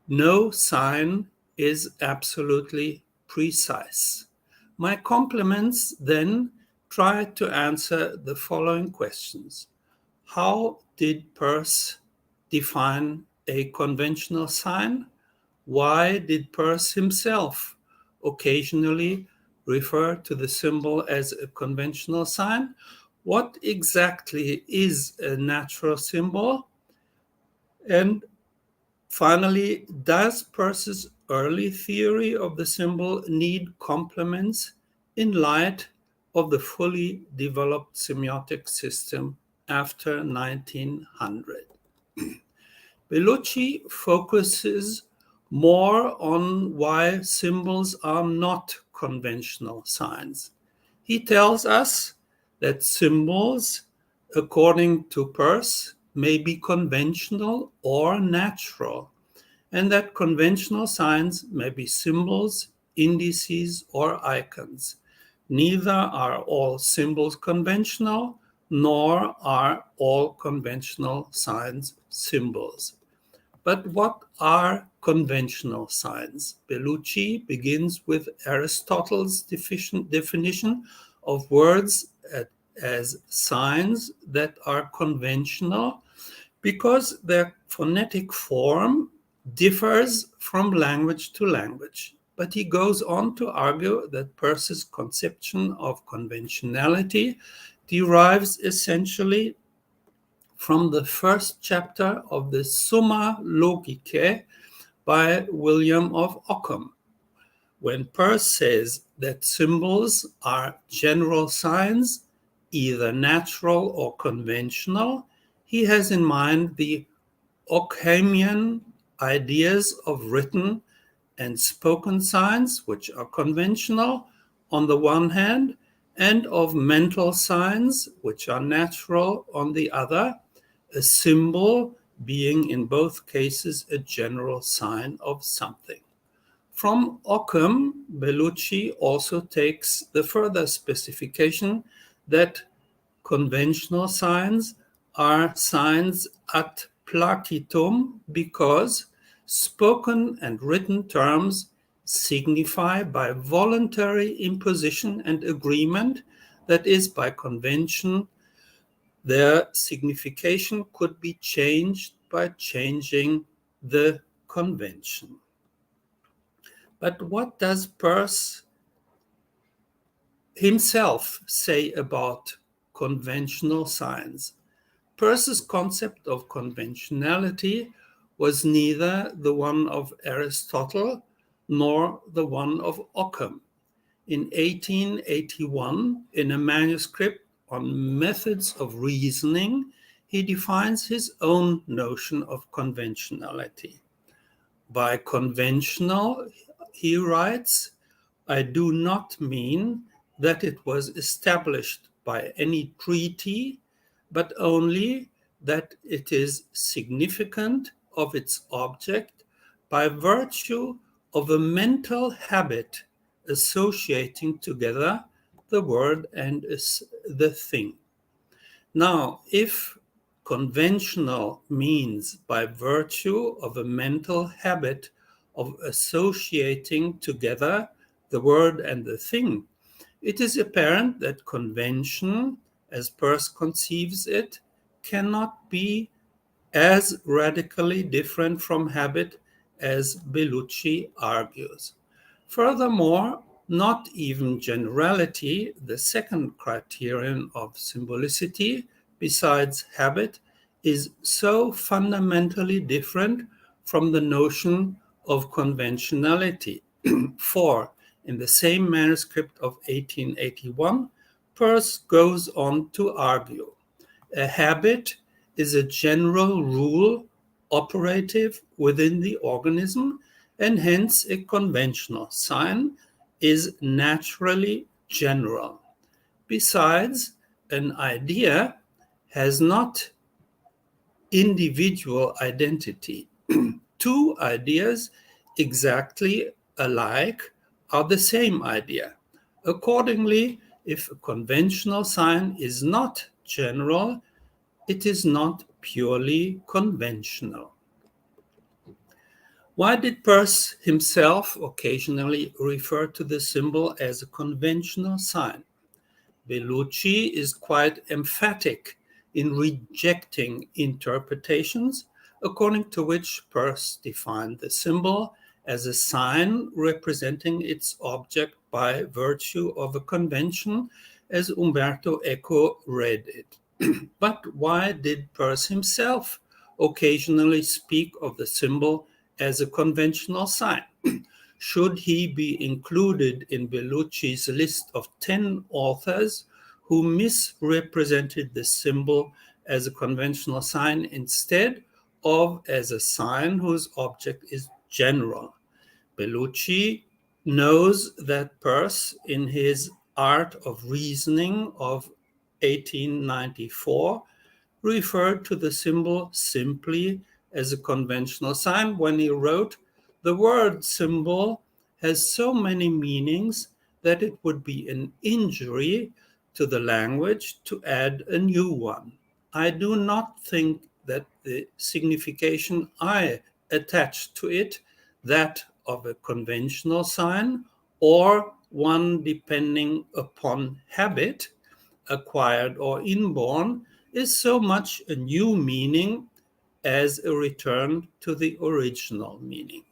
no sign is absolutely precise. My compliments then try to answer the following questions. How did Peirce define a conventional sign? Why did Peirce himself occasionally refer to the symbol as a conventional sign? What exactly is a natural symbol? And finally, does Peirce's early theory of the symbol need complements in light of the fully developed semiotic system after 1900? Bellucci focuses more on why symbols are not conventional signs. He tells us that symbols, according to Peirce, may be conventional or natural, and that conventional signs may be symbols, indices, or icons. Neither are all symbols conventional, nor are all conventional signs symbols. But what are conventional signs? Bellucci begins with Aristotle's definition of words as signs that are conventional because their phonetic form differs from language to language. But he goes on to argue that Peirce's conception of conventionality derives essentially from the first chapter of the Summa Logicae by William of Ockham. When Peirce says that symbols are general signs, either natural or conventional, he has in mind the Ockhamian ideas of written and spoken signs, which are conventional on the one hand, and of mental signs, which are natural on the other, a symbol being in both cases a general sign of something. From Ockham, Bellucci also takes the further specification that conventional signs are signs ad placitum because spoken and written terms signify by voluntary imposition and agreement, that is, by convention, their signification could be changed by changing the convention. But what does Peirce himself say about conventional signs? Peirce's concept of conventionality was neither the one of Aristotle nor the one of Ockham. In 1881, in a manuscript on methods of reasoning, he defines his own notion of conventionality. By conventional, he writes, I do not mean that it was established by any treaty, but only that it is significant of its object by virtue of a mental habit associating together the word and the thing. Now, if conventional means by virtue of a mental habit of associating together the word and the thing, it is apparent that convention, as Peirce conceives it, cannot be as radically different from habit as Bellucci argues. Furthermore, not even generality, the second criterion of symbolicity, besides habit, is so fundamentally different from the notion of conventionality. For, in the same manuscript of 1881, Peirce goes on to argue, a habit is a general rule operative within the organism, and hence a conventional sign is naturally general. Besides, an idea has not individual identity. Two ideas exactly alike are the same idea. Accordingly, if a conventional sign is not general, it is not purely conventional. Why did Peirce himself occasionally refer to the symbol as a conventional sign? Bellucci is quite emphatic in rejecting interpretations according to which Peirce defined the symbol as a sign representing its object by virtue of a convention, as Umberto Eco read it. But why did Peirce himself occasionally speak of the symbol as a conventional sign? Should he be included in Bellucci's list of 10 authors who misrepresented the symbol as a conventional sign instead of as a sign whose object is general? Bellucci knows that Peirce, in his Art of Reasoning of 1894, referred to the symbol simply as a conventional sign when he wrote, "The word symbol has so many meanings that it would be an injury to the language to add a new one. I do not think that the signification I attach to it, that of a conventional sign, or one depending upon habit, acquired or inborn, is so much a new meaning as a return to the original meaning."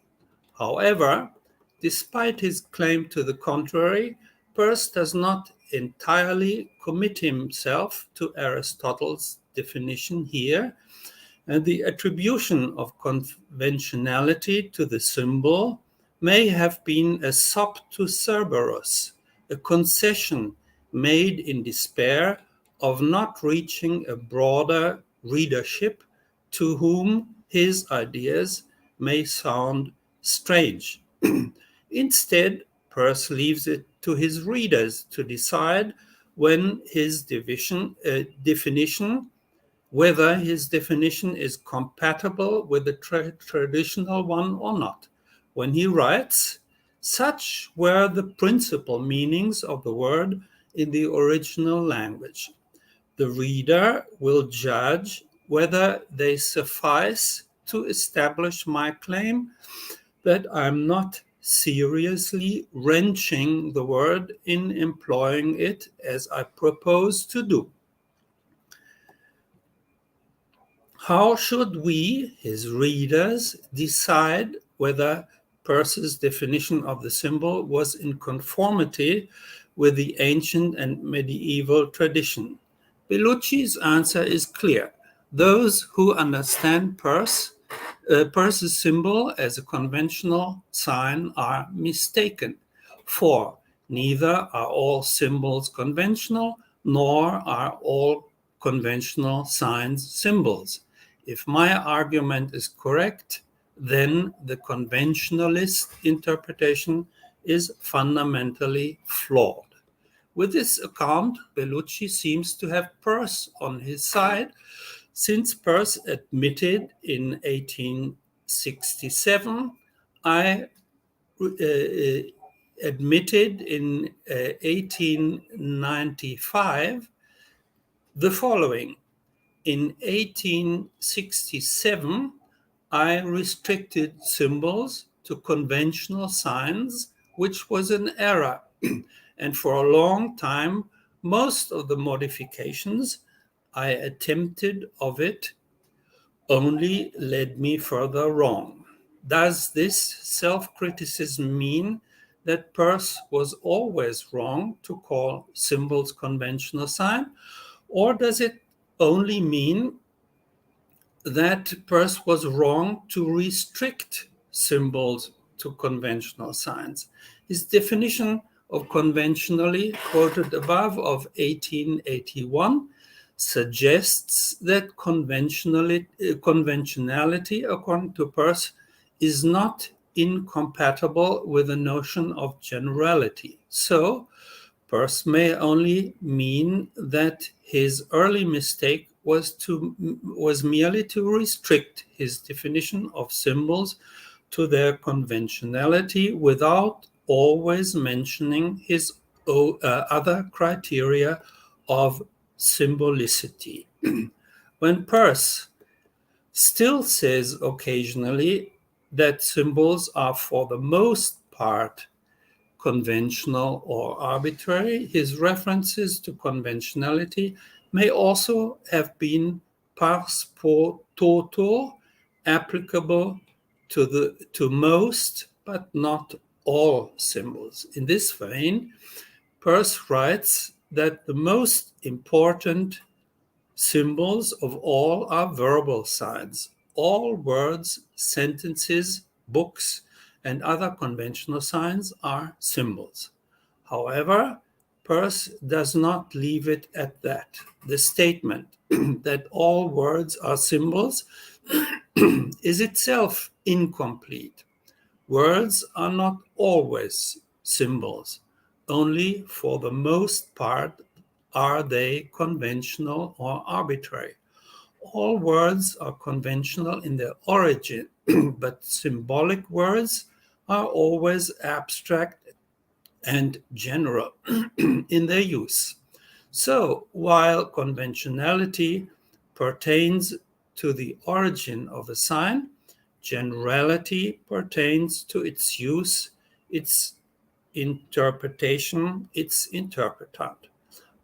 However, despite his claim to the contrary, Peirce does not entirely commit himself to Aristotle's definition here, and the attribution of conventionality to the symbol may have been a sop to Cerberus, a concession made in despair of not reaching a broader readership to whom his ideas may sound strange. Instead, Peirce leaves it to his readers to decide when his definition, whether his definition is compatible with the traditional one or not. When he writes, "Such were the principal meanings of the word in the original language. The reader will judge whether they suffice to establish my claim that I'm not seriously wrenching the word in employing it as I propose to do." How should we, his readers, decide whether Peirce's definition of the symbol was in conformity with the ancient and medieval tradition? Bellucci's answer is clear. Those who understand Peirce's symbol as a conventional sign are mistaken, for neither are all symbols conventional, nor are all conventional signs symbols. If my argument is correct, then the conventionalist interpretation is fundamentally flawed. With this account, Bellucci seems to have Peirce on his side, Since Peirce admitted in 1867, I admitted in 1895 the following. In 1867, I restricted symbols to conventional signs, which was an error. And for a long time, most of the modifications I attempted of it only led me further wrong. Does this self-criticism mean that Peirce was always wrong to call symbols conventional sign? Or does it only mean that Peirce was wrong to restrict symbols to conventional signs? His definition of conventionally, quoted above, of 1881, suggests that conventionality, according to Peirce, is not incompatible with the notion of generality. So, Peirce may only mean that his early mistake was merely to restrict his definition of symbols to their conventionality without always mentioning his other criteria of symbolicity. When Peirce still says occasionally that symbols are for the most part conventional or arbitrary, his references to conventionality may also have been pars pro toto, applicable to most but not all symbols. In this vein, Peirce writes that the most important symbols of all are verbal signs. All words, sentences, books, and other conventional signs are symbols. However, Peirce does not leave it at that. The statement that all words are symbols is itself incomplete. Words are not always symbols. Only for the most part are they conventional or arbitrary. All words are conventional in their origin, but symbolic words are always abstract and general in their use. So, while conventionality pertains to the origin of a sign, generality pertains to its use, its interpretation, its interpretant.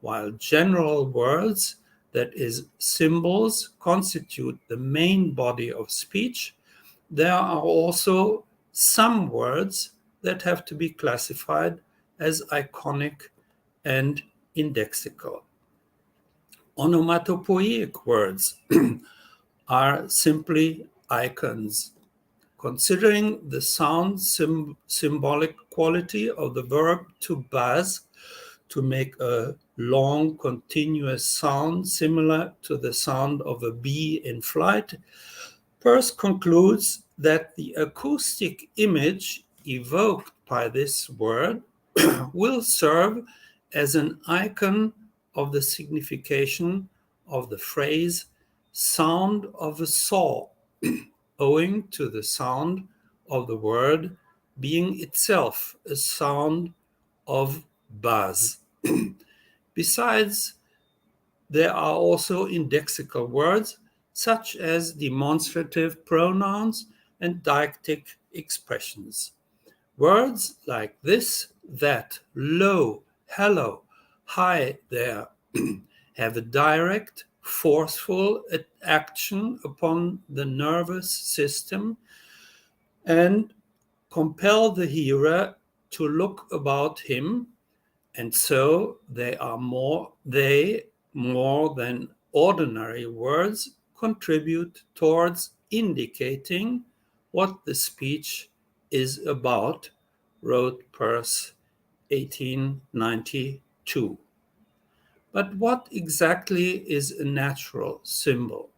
While general words, that is, symbols, constitute the main body of speech, there are also some words that have to be classified as iconic and indexical. Onomatopoeic words are simply icons. Considering the sound symbolic quality of the verb to buzz, to make a long continuous sound similar to the sound of a bee in flight, Peirce concludes that the acoustic image evoked by this word will serve as an icon of the signification of the phrase sound of a saw, owing to the sound of the word being itself a sound of buzz. Besides, there are also indexical words such as demonstrative pronouns and deictic expressions. Words like this, that, lo, hello, hi there have a direct, forceful action upon the nervous system and compel the hearer to look about him, and so they more than ordinary words contribute towards indicating what the speech is about, wrote Peirce, 1892. But what exactly is a natural symbol?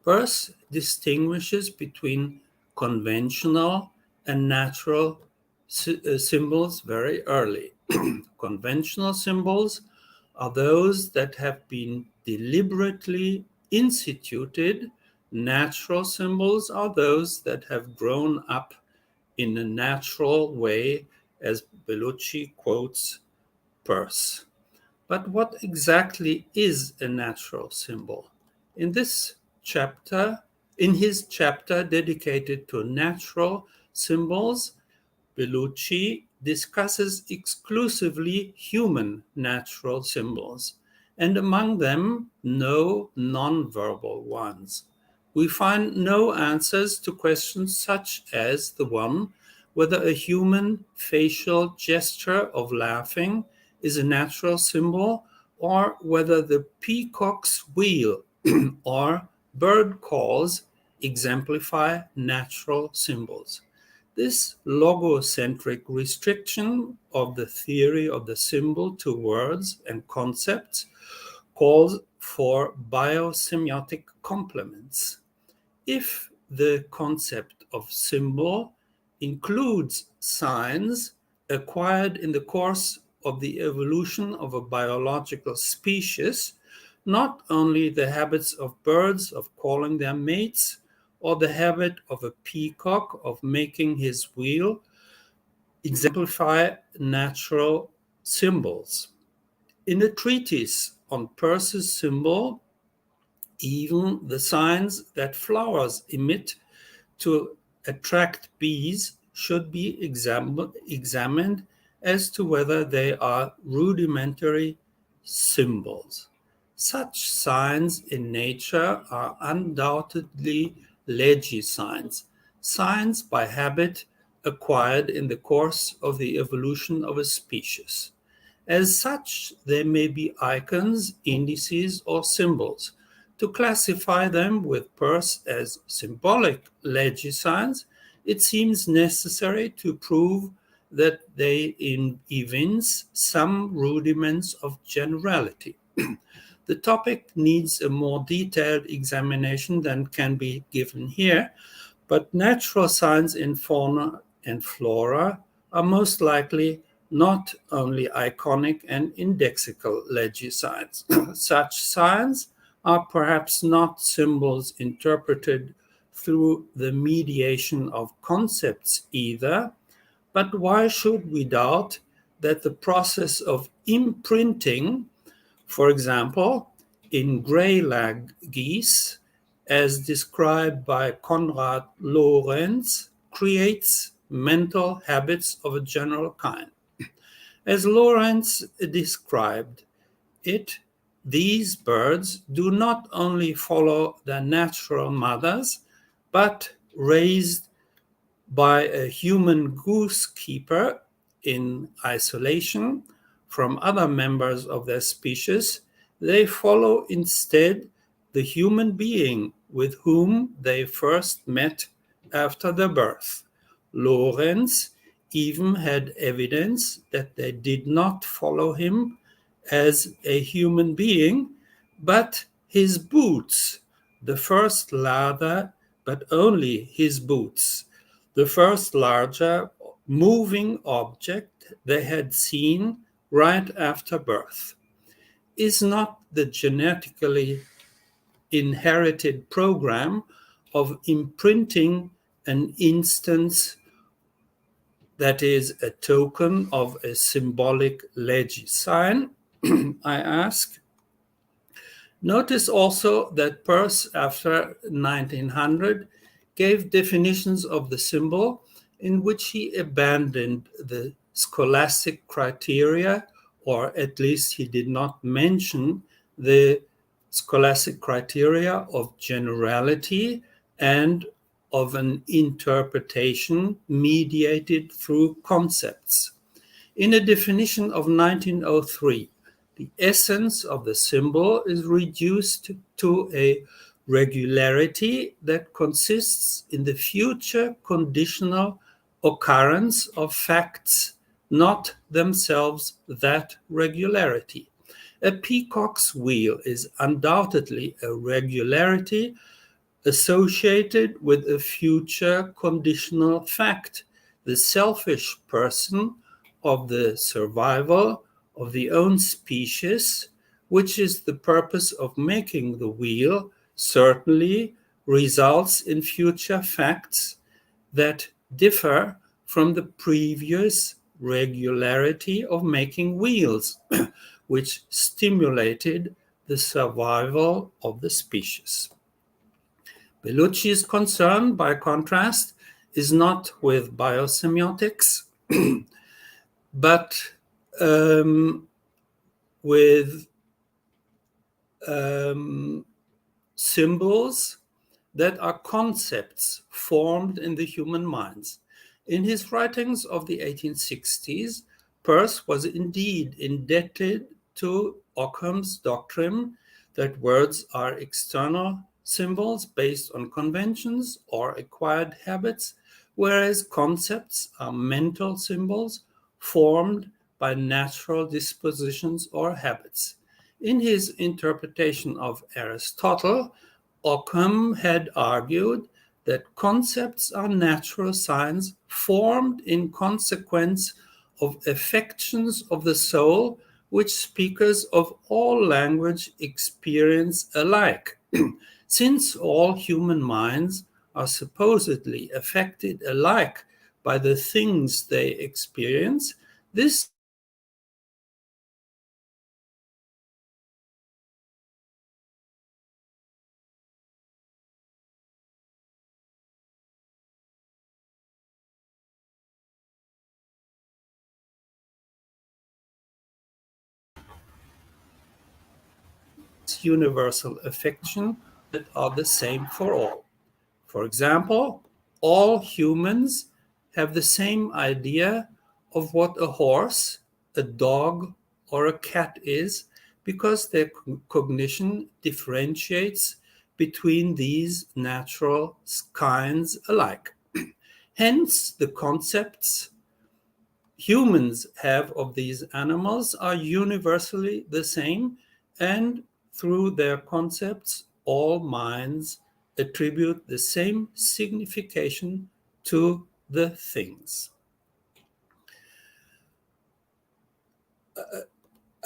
Peirce distinguishes between conventional and natural symbols very early. Conventional symbols are those that have been deliberately instituted natural symbols are those that have grown up in a natural way, as Bellucci quotes Peirce. But what exactly is a natural symbol? In his chapter dedicated to natural symbols, Bellucci discusses exclusively human natural symbols, and among them no non-verbal ones. We find no answers to questions such as the one whether a human facial gesture of laughing is a natural symbol, or whether the peacock's wheel or bird calls exemplify natural symbols. This logocentric restriction of the theory of the symbol to words and concepts calls for biosemiotic complements. If the concept of symbol includes signs acquired in the course of the evolution of a biological species, not only the habits of birds of calling their mates, or the habit of a peacock of making his wheel, exemplify natural symbols. In a treatise on Peirce's symbol, even the signs that flowers emit to attract bees should be examined as to whether they are rudimentary symbols. Such signs in nature are undoubtedly legisigns, signs by habit acquired in the course of the evolution of a species. As such, they may be icons, indices, or symbols. To classify them with Peirce as symbolic legisigns, it seems necessary to prove that they evince some rudiments of generality. The topic needs a more detailed examination than can be given here, but natural signs in fauna and flora are most likely not only iconic and indexical legisigns. Such signs are perhaps not symbols interpreted through the mediation of concepts either, but why should we doubt that the process of imprinting, for example, in grey-lag geese, as described by Konrad Lorenz, creates mental habits of a general kind? As Lorenz described it, these birds do not only follow their natural mothers, but raised by a human goosekeeper in isolation from other members of their species, they follow instead the human being with whom they first met after their birth. Lorenz even had evidence that they did not follow him as a human being, but his boots, the first larger, but only his boots, the first larger moving object they had seen right after birth. Is not the genetically inherited program of imprinting an instance that is a token of a symbolic legisign? I ask. Notice also that Peirce, after 1900, gave definitions of the symbol in which he abandoned the scholastic criteria, or at least he did not mention the scholastic criteria of generality and of an interpretation mediated through concepts. In a definition of 1903, the essence of the symbol is reduced to a regularity that consists in the future conditional occurrence of facts, not themselves that regularity. A peacock's wheel is undoubtedly a regularity associated with a future conditional fact, the selfish person of the survival of the own species, which is the purpose of making the wheel, certainly results in future facts that differ from the previous regularity of making wheels, which stimulated the survival of the species. Bellucci's concern, by contrast, is not with biosemiotics, but with symbols that are concepts formed in the human minds. In his writings of the 1860s, Peirce was indeed indebted to Occam's doctrine that words are external symbols based on conventions or acquired habits, whereas concepts are mental symbols formed by natural dispositions or habits. In his interpretation of Aristotle, Occam had argued that concepts are natural signs formed in consequence of affections of the soul, which speakers of all language experience alike. Since all human minds are supposedly affected alike by the things they experience, this universal affection that are the same for all. For example, all humans have the same idea of what a horse, a dog, or a cat is, because their cognition differentiates between these natural kinds alike. Hence, the concepts humans have of these animals are universally the same, and through their concepts, all minds attribute the same signification to the things.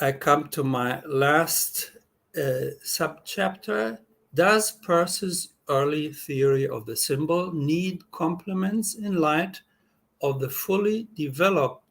I come to my last subchapter. Does Peirce's early theory of the symbol need complements in light of the fully developed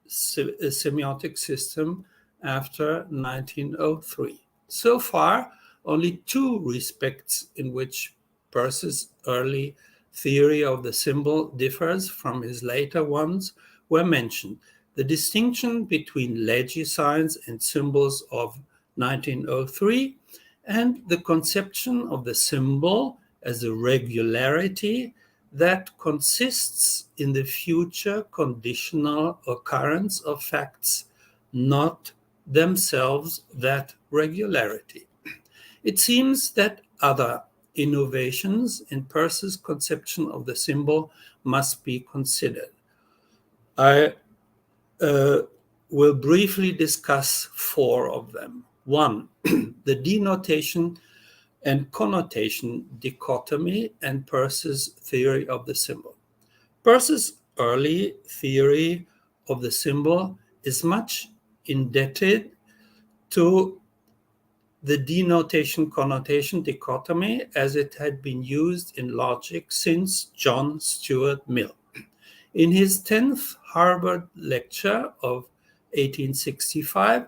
semiotic system after 1903? So far, only two respects in which Peirce's early theory of the symbol differs from his later ones were mentioned: the distinction between legisigns and symbols of 1903, and the conception of the symbol as a regularity that consists in the future conditional occurrence of facts, not themselves that regularity. It seems that other innovations in Peirce's conception of the symbol must be considered. I will briefly discuss four of them. One, the denotation and connotation dichotomy and Peirce's theory of the symbol. Peirce's early theory of the symbol is much indebted to the denotation-connotation dichotomy as it had been used in logic since John Stuart Mill. In his 10th Harvard lecture of 1865,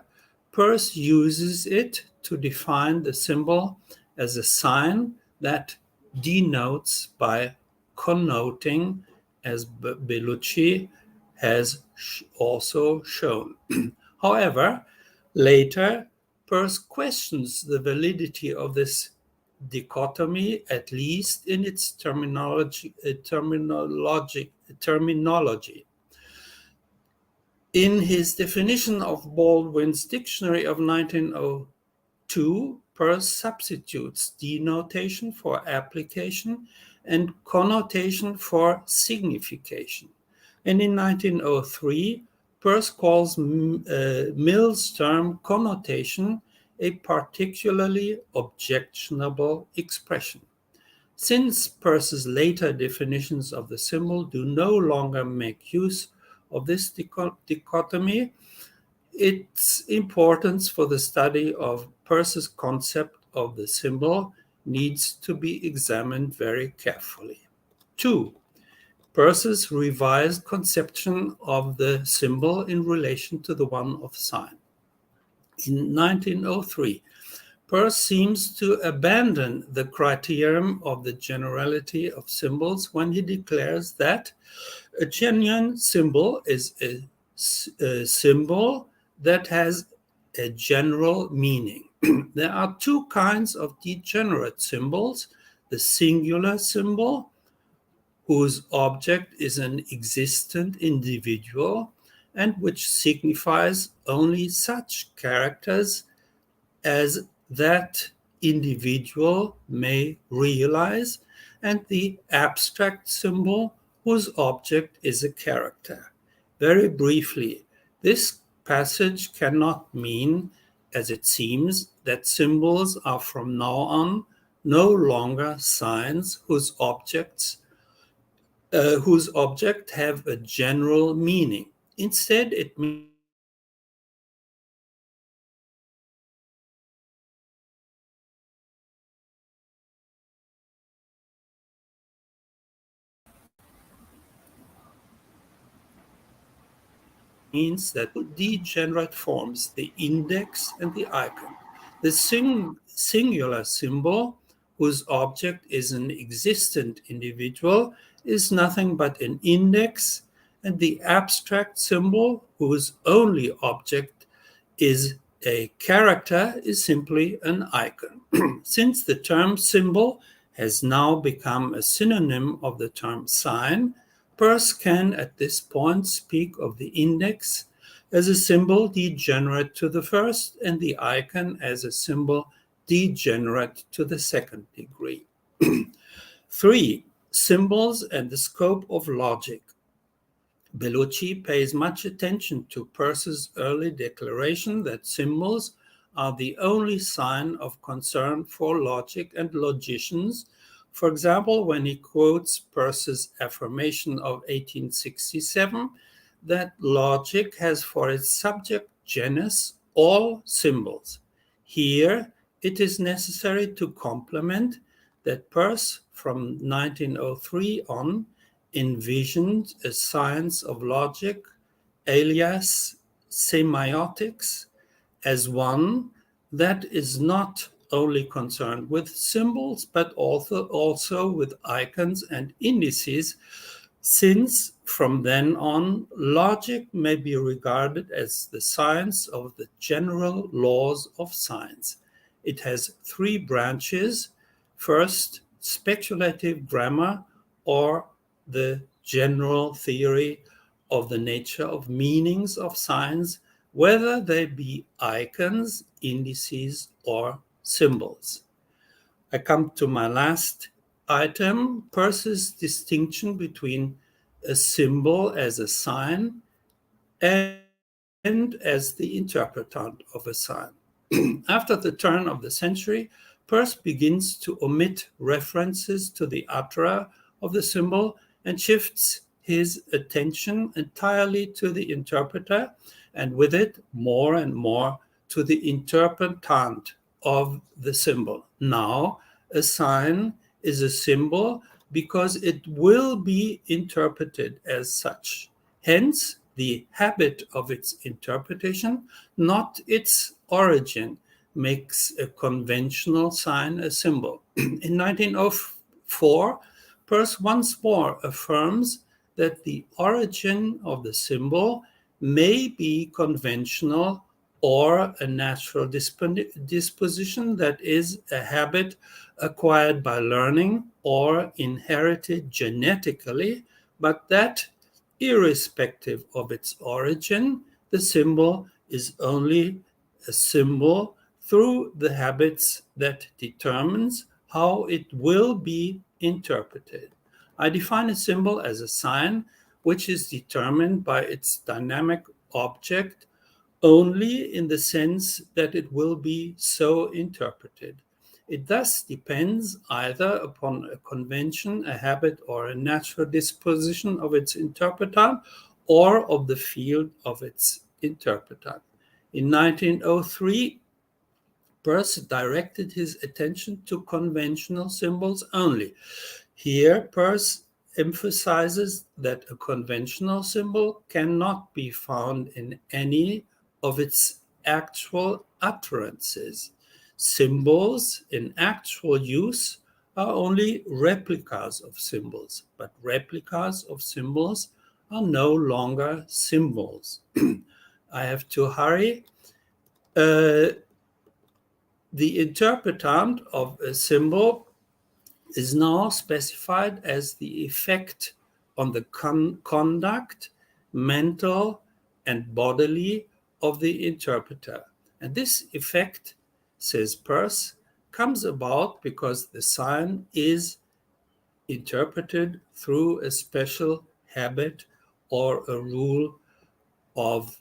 Peirce uses it to define the symbol as a sign that denotes by connoting, as Bellucci has also shown. However, later, Peirce questions the validity of this dichotomy, at least in its terminology. In his definition of Baldwin's dictionary of 1902, Peirce substitutes denotation for application and connotation for signification. And in 1903, Peirce calls Mill's term connotation a particularly objectionable expression. Since Peirce's later definitions of the symbol do no longer make use of this dichotomy, its importance for the study of Peirce's concept of the symbol needs to be examined very carefully. 2. Peirce's revised conception of the symbol in relation to the one of sign. In 1903, Peirce seems to abandon the criterion of the generality of symbols when he declares that a genuine symbol is a symbol that has a general meaning. There are two kinds of degenerate symbols: the singular symbol, whose object is an existent individual and which signifies only such characters as that individual may realize, and the abstract symbol, whose object is a character. Very briefly, this passage cannot mean, as it seems, that symbols are from now on no longer signs whose object have a general meaning. Instead, it means that degenerate forms, the index and the icon. The singular symbol, whose object is an existent individual, is nothing but an index, and the abstract symbol, whose only object is a character, is simply an icon. Since the term symbol has now become a synonym of the term sign, Peirce can at this point speak of the index as a symbol degenerate to the first and the icon as a symbol degenerate to the second degree. 3. Symbols and the scope of logic. Bellucci pays much attention to Peirce's early declaration that symbols are the only sign of concern for logic and logicians. For example, when he quotes Peirce's affirmation of 1867 that logic has for its subject genus all symbols. Here, it is necessary to complement that Peirce, from 1903 on, envisioned a science of logic, alias semiotics, as one that is not only concerned with symbols, but also with icons and indices, since from then on, logic may be regarded as the science of the general laws of science. It has 3 branches. First, speculative grammar, or the general theory of the nature of meanings of signs, whether they be icons, indices, or symbols. I come to my last item, Peirce's distinction between a symbol as a sign and as the interpretant of a sign. After the turn of the century, Peirce begins to omit references to the utterer of the symbol and shifts his attention entirely to the interpreter, and with it more and more to the interpretant of the symbol. Now, a sign is a symbol because it will be interpreted as such. Hence, the habit of its interpretation, not its origin, makes a conventional sign a symbol. In 1904, Peirce once more affirms that the origin of the symbol may be conventional or a natural disposition, that is, a habit acquired by learning or inherited genetically, but that, irrespective of its origin, the symbol is only a symbol through the habits that determines how it will be interpreted. I define a symbol as a sign which is determined by its dynamic object only in the sense that it will be so interpreted. It thus depends either upon a convention, a habit, or a natural disposition of its interpretant, or of the field of its interpretant. In 1903, Peirce directed his attention to conventional symbols only. Here, Peirce emphasizes that a conventional symbol cannot be found in any of its actual utterances. Symbols in actual use are only replicas of symbols, but replicas of symbols are no longer symbols. I have to hurry. The interpretant of a symbol is now specified as the effect on the conduct, mental and bodily of the interpreter. And this effect, says Peirce, comes about because the sign is interpreted through a special habit or a rule of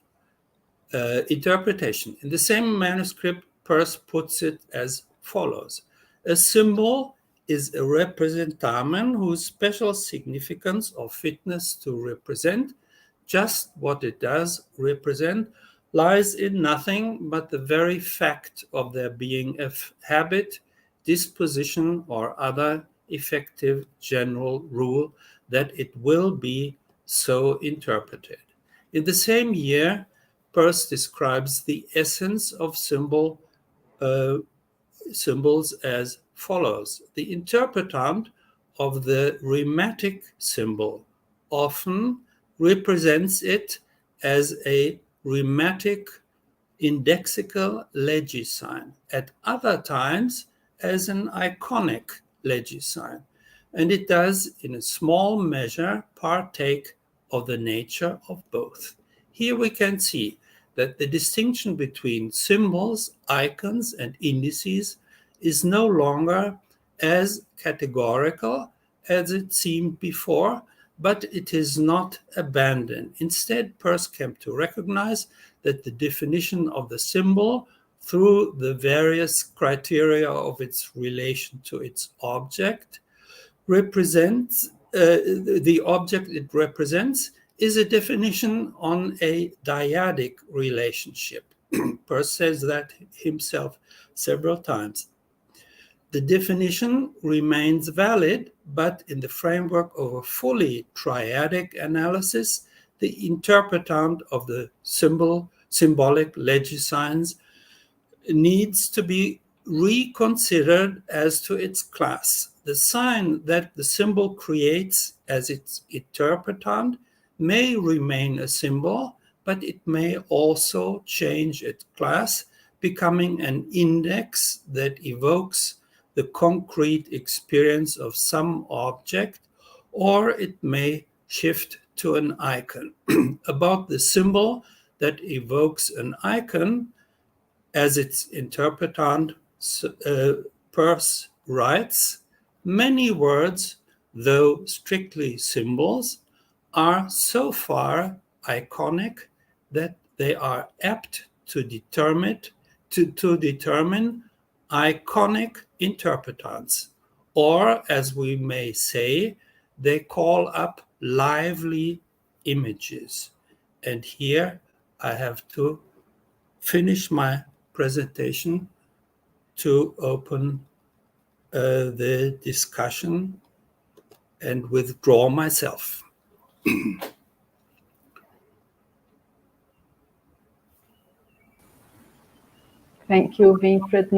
interpretation. In the same manuscript, Peirce puts it as follows. A symbol is a representamen whose special significance or fitness to represent just what it does represent lies in nothing but the very fact of there being a habit, disposition, or other effective general rule that it will be so interpreted. In the same year, Peirce describes the essence of symbols as follows. The interpretant of the rhematic symbol often represents it as a rhematic indexical legisign, at other times as an iconic legisign, and it does in a small measure partake of the nature of both. Here we can see that the distinction between symbols, icons, and indices is no longer as categorical as it seemed before, but it is not abandoned. Instead, Peirce came to recognize that the definition of the symbol through the various criteria of its relation to its object represents, the object it represents is a definition on a dyadic relationship. Peirce says that himself several times. The definition remains valid, but in the framework of a fully triadic analysis, the interpretant of the symbolic legisigns needs to be reconsidered as to its class. The sign that the symbol creates as its interpretant may remain a symbol, but it may also change its class, becoming an index that evokes the concrete experience of some object, or it may shift to an icon. About the symbol that evokes an icon as its interpretant, Peirce writes, many words, though strictly symbols, are so far iconic that they are apt to determine iconic interpretants, or as we may say, they call up lively images. And here I have to finish my presentation to open the discussion and withdraw myself. Thank you, Winfried.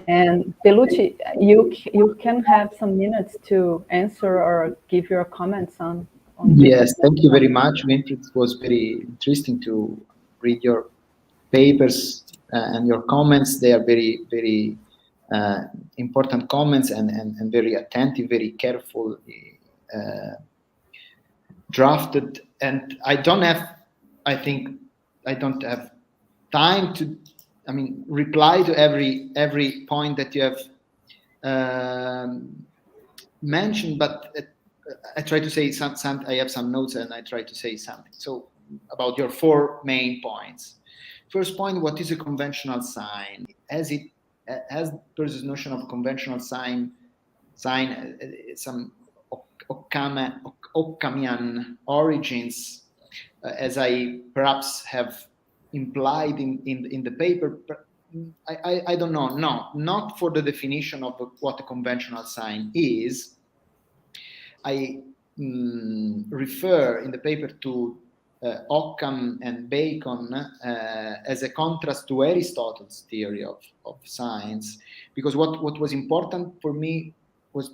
And Bellucci, you can have some minutes to answer or give your comments on Yes, thank you very much, Winfried. It was very interesting to read your papers and your comments. They are very, very important comments and very attentive, very careful, drafted. And I don't have time to, reply to every point that you have mentioned, but I try to say some. I have some notes and I try to say something. So about your 4 main points. First point: what is a conventional sign? As Peirce's notion of conventional sign some Occamian origins, as I perhaps have implied in the paper. I don't know. No, not for the definition of what a conventional sign is. I refer in the paper to Occam and Bacon as a contrast to Aristotle's theory of signs, because what was important for me was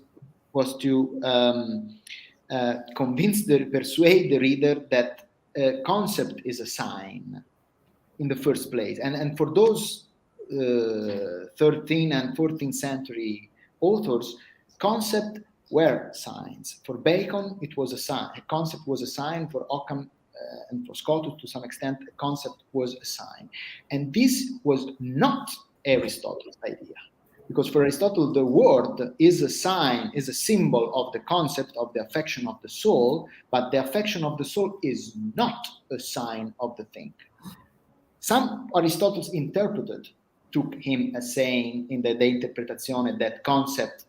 to persuade the reader that a concept is a sign in the first place, and for those 13th and 14th century authors, concept were signs. For Bacon, it was a sign. A concept was a sign. For Occam and for Scotus, to some extent, a concept was a sign. And this was not Aristotle's idea, because for Aristotle, the word is a sign, is a symbol of the concept of the affection of the soul, but the affection of the soul is not a sign of the thing. Some Aristotle's interpreted took him as saying in the De Interpretatione that concept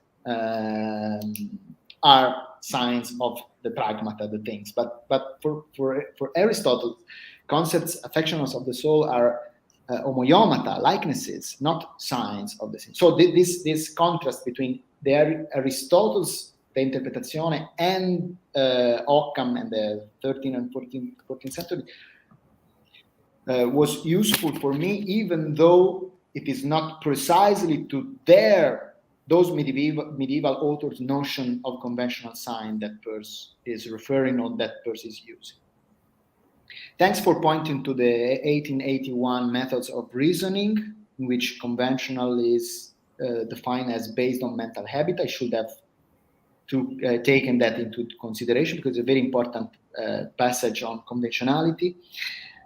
are signs of the pragmata, the things. But for Aristotle, concepts, affections of the soul are homoiomata, likenesses, not signs of the thing. So this contrast between the Aristotle's De Interpretatione and Occam and the 13th and 14th century was useful for me, even though it is not precisely to those medieval authors' notion of conventional sign that Peirce is referring or that Peirce is using. Thanks for pointing to the 1881 methods of reasoning, in which conventional is defined as based on mental habit. I should have taken that into consideration because it's a very important passage on conventionality.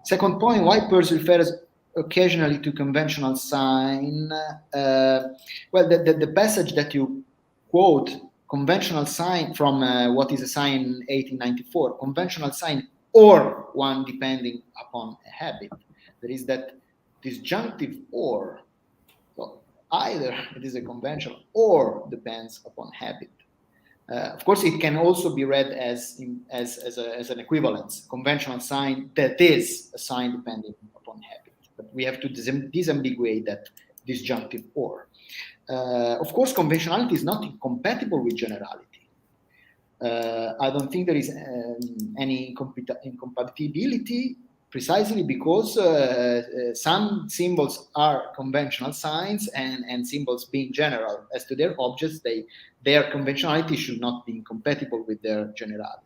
Second point, why Peirce refers occasionally to conventional sign. Well, the passage that you quote, conventional sign from what is a sign 1894, conventional sign or one depending upon a habit. There is that disjunctive or. So either it is a conventional or depends upon habit. Of course, it can also be read as an equivalence, conventional sign that is a sign depending upon habit. But we have to disambiguate that disjunctive or. Of course, conventionality is not incompatible with generality. I don't think there is any incompatibility, precisely because some symbols are conventional signs and symbols being general as to their objects, their conventionality should not be incompatible with their generality.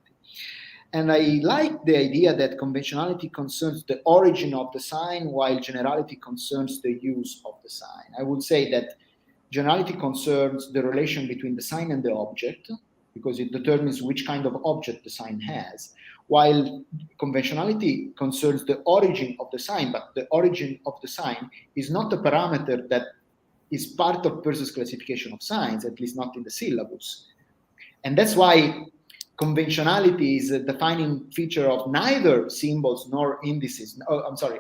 And I like the idea that conventionality concerns the origin of the sign, while generality concerns the use of the sign. I would say that generality concerns the relation between the sign and the object, because it determines which kind of object the sign has, while conventionality concerns the origin of the sign, but the origin of the sign is not a parameter that is part of Peirce's classification of signs, at least not in the syllabus. And that's why conventionality is a defining feature of neither symbols nor indices.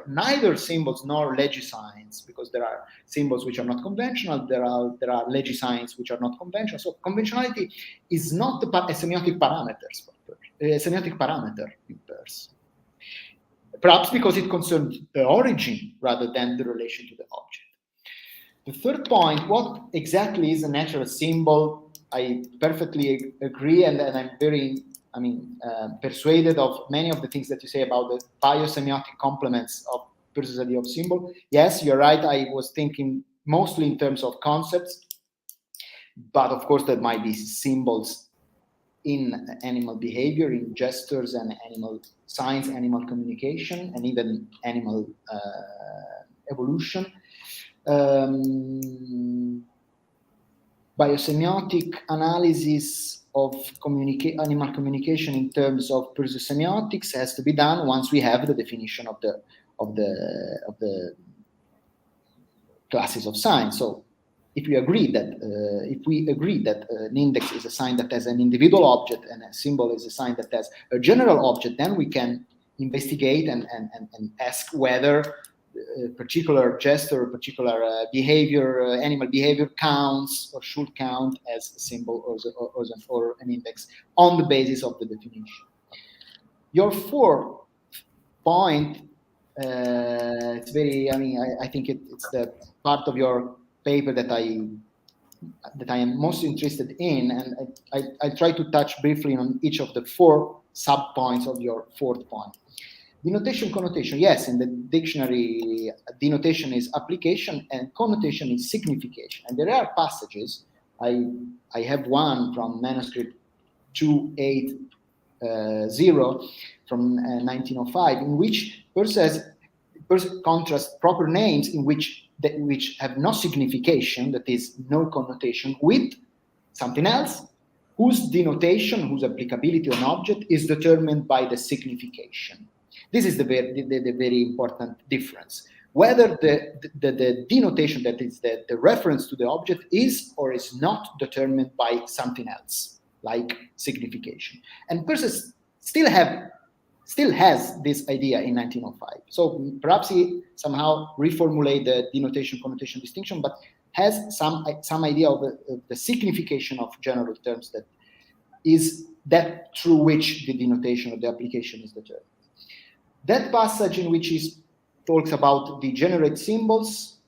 Neither symbols nor legisigns, because there are symbols which are not conventional, there are legisigns which are not conventional. So conventionality is not a semiotic parameter in Peirce. Perhaps because it concerns the origin rather than the relation to the object. The third point, what exactly is a natural symbol? I perfectly agree, and I'm very, persuaded of many of the things that you say about the biosemiotic complements of Peirce's idea of symbol. Yes, you're right. I was thinking mostly in terms of concepts, but of course there might be symbols in animal behavior, in gestures and animal signs, animal communication, and even animal evolution. Biosemiotic analysis of animal communication in terms of Peirce's semiotics has to be done once we have the definition of the classes of signs. So if we agree that an index is a sign that has an individual object and a symbol is a sign that has a general object, then we can investigate and ask whether a particular gesture, a particular behavior, animal behavior counts or should count as a symbol or an index on the basis of the definition. Your fourth point It's very, I think it's the part of your paper that I am most interested in, and I try to touch briefly on each of the 4 sub-points of your 4th point. Denotation, connotation, yes, in the dictionary, denotation is application and connotation is signification. And there are passages, I have one from manuscript 280 from 1905, in which Peirce contrasts proper names in which have no signification, that is, no connotation, with something else, whose denotation, whose applicability to an object is determined by the signification. This is the very important difference. Whether the denotation, that is the reference to the object, is or is not determined by something else, like signification. And Peirce still has this idea in 1905. So perhaps he somehow reformulated the denotation-connotation distinction, but has some idea of the signification of general terms that is that through which the denotation or the application is determined. That passage in which he talks about degenerate symbols,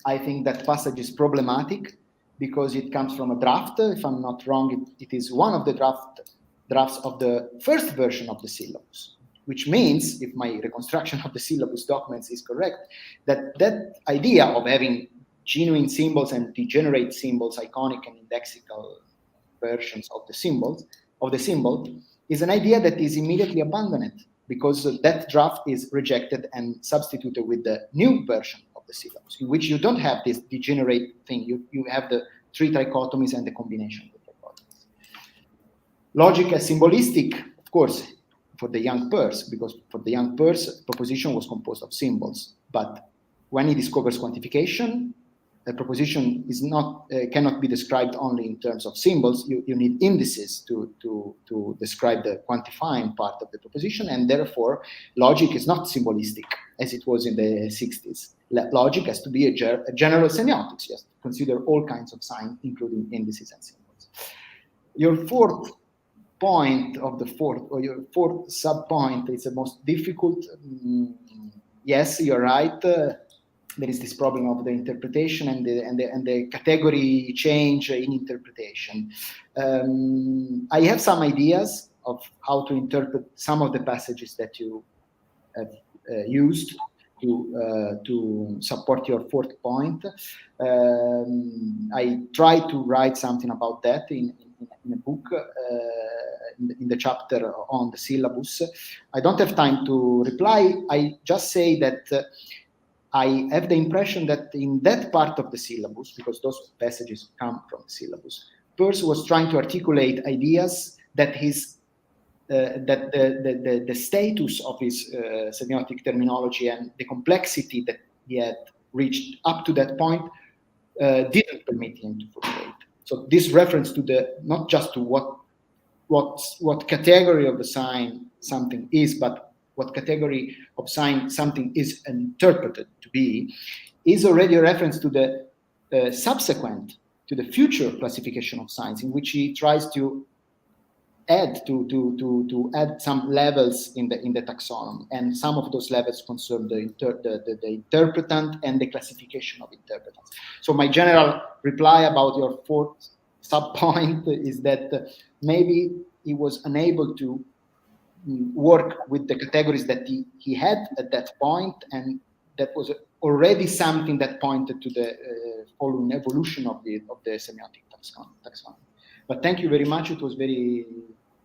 I think that passage is problematic because it comes from a draft. If I'm not wrong, it is one of the drafts of the first version of the syllabus, which means, if my reconstruction of the syllabus documents is correct, that idea of having genuine symbols and degenerate symbols, iconic and indexical versions of the symbol, is an idea that is immediately abandoned, because that draft is rejected and substituted with the new version of the syllabus, in which you don't have this degenerate thing. You have the 3 trichotomies and the combination of the trichotomies. Logic as symbolistic, of course, for the young Peirce, because for the young Peirce, proposition was composed of symbols. But when he discovers quantification, a proposition is not cannot be described only in terms of symbols. You need indices to describe the quantifying part of the proposition, and therefore logic is not symbolistic as it was in the 60s. Logic has to be a general semiotics. Yes, consider all kinds of signs, including indices and symbols. Your 4th point of the 4th, or your 4th sub-point, is the most difficult. Yes, you're right. There is this problem of the interpretation and the category change in interpretation. I have some ideas of how to interpret some of the passages that you have used to support your 4th point. I try to write something about that in a book, in the chapter on the syllabus. I don't have time to reply. I just say that I have the impression that in that part of the syllabus, because those passages come from the syllabus, Peirce was trying to articulate ideas that the status of his semiotic terminology and the complexity that he had reached up to that point didn't permit him to formulate. So this reference to not just to what category of the sign something is, but what category of sign something is interpreted to be, is already a reference to the subsequent, to the future classification of signs, in which he tries to add add some levels in the taxonomy, and some of those levels concern the interpretant and the classification of interpretants. So my general reply about your 4th sub-point is that maybe he was unable to work with the categories that he had at that point, and that was already something that pointed to the following evolution of the semiotic taxonomy. But thank you very much. It was very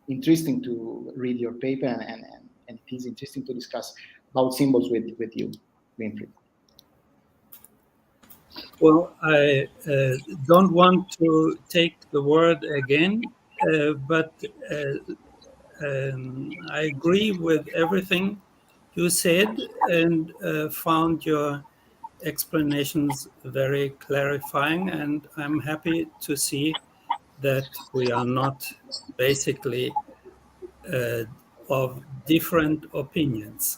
interesting to read your paper, and it is interesting to discuss about symbols with you, Winfried. Well, I don't want to take the word again, but I agree with everything you said, and found your explanations very clarifying, and I'm happy to see that we are not basically of different opinions.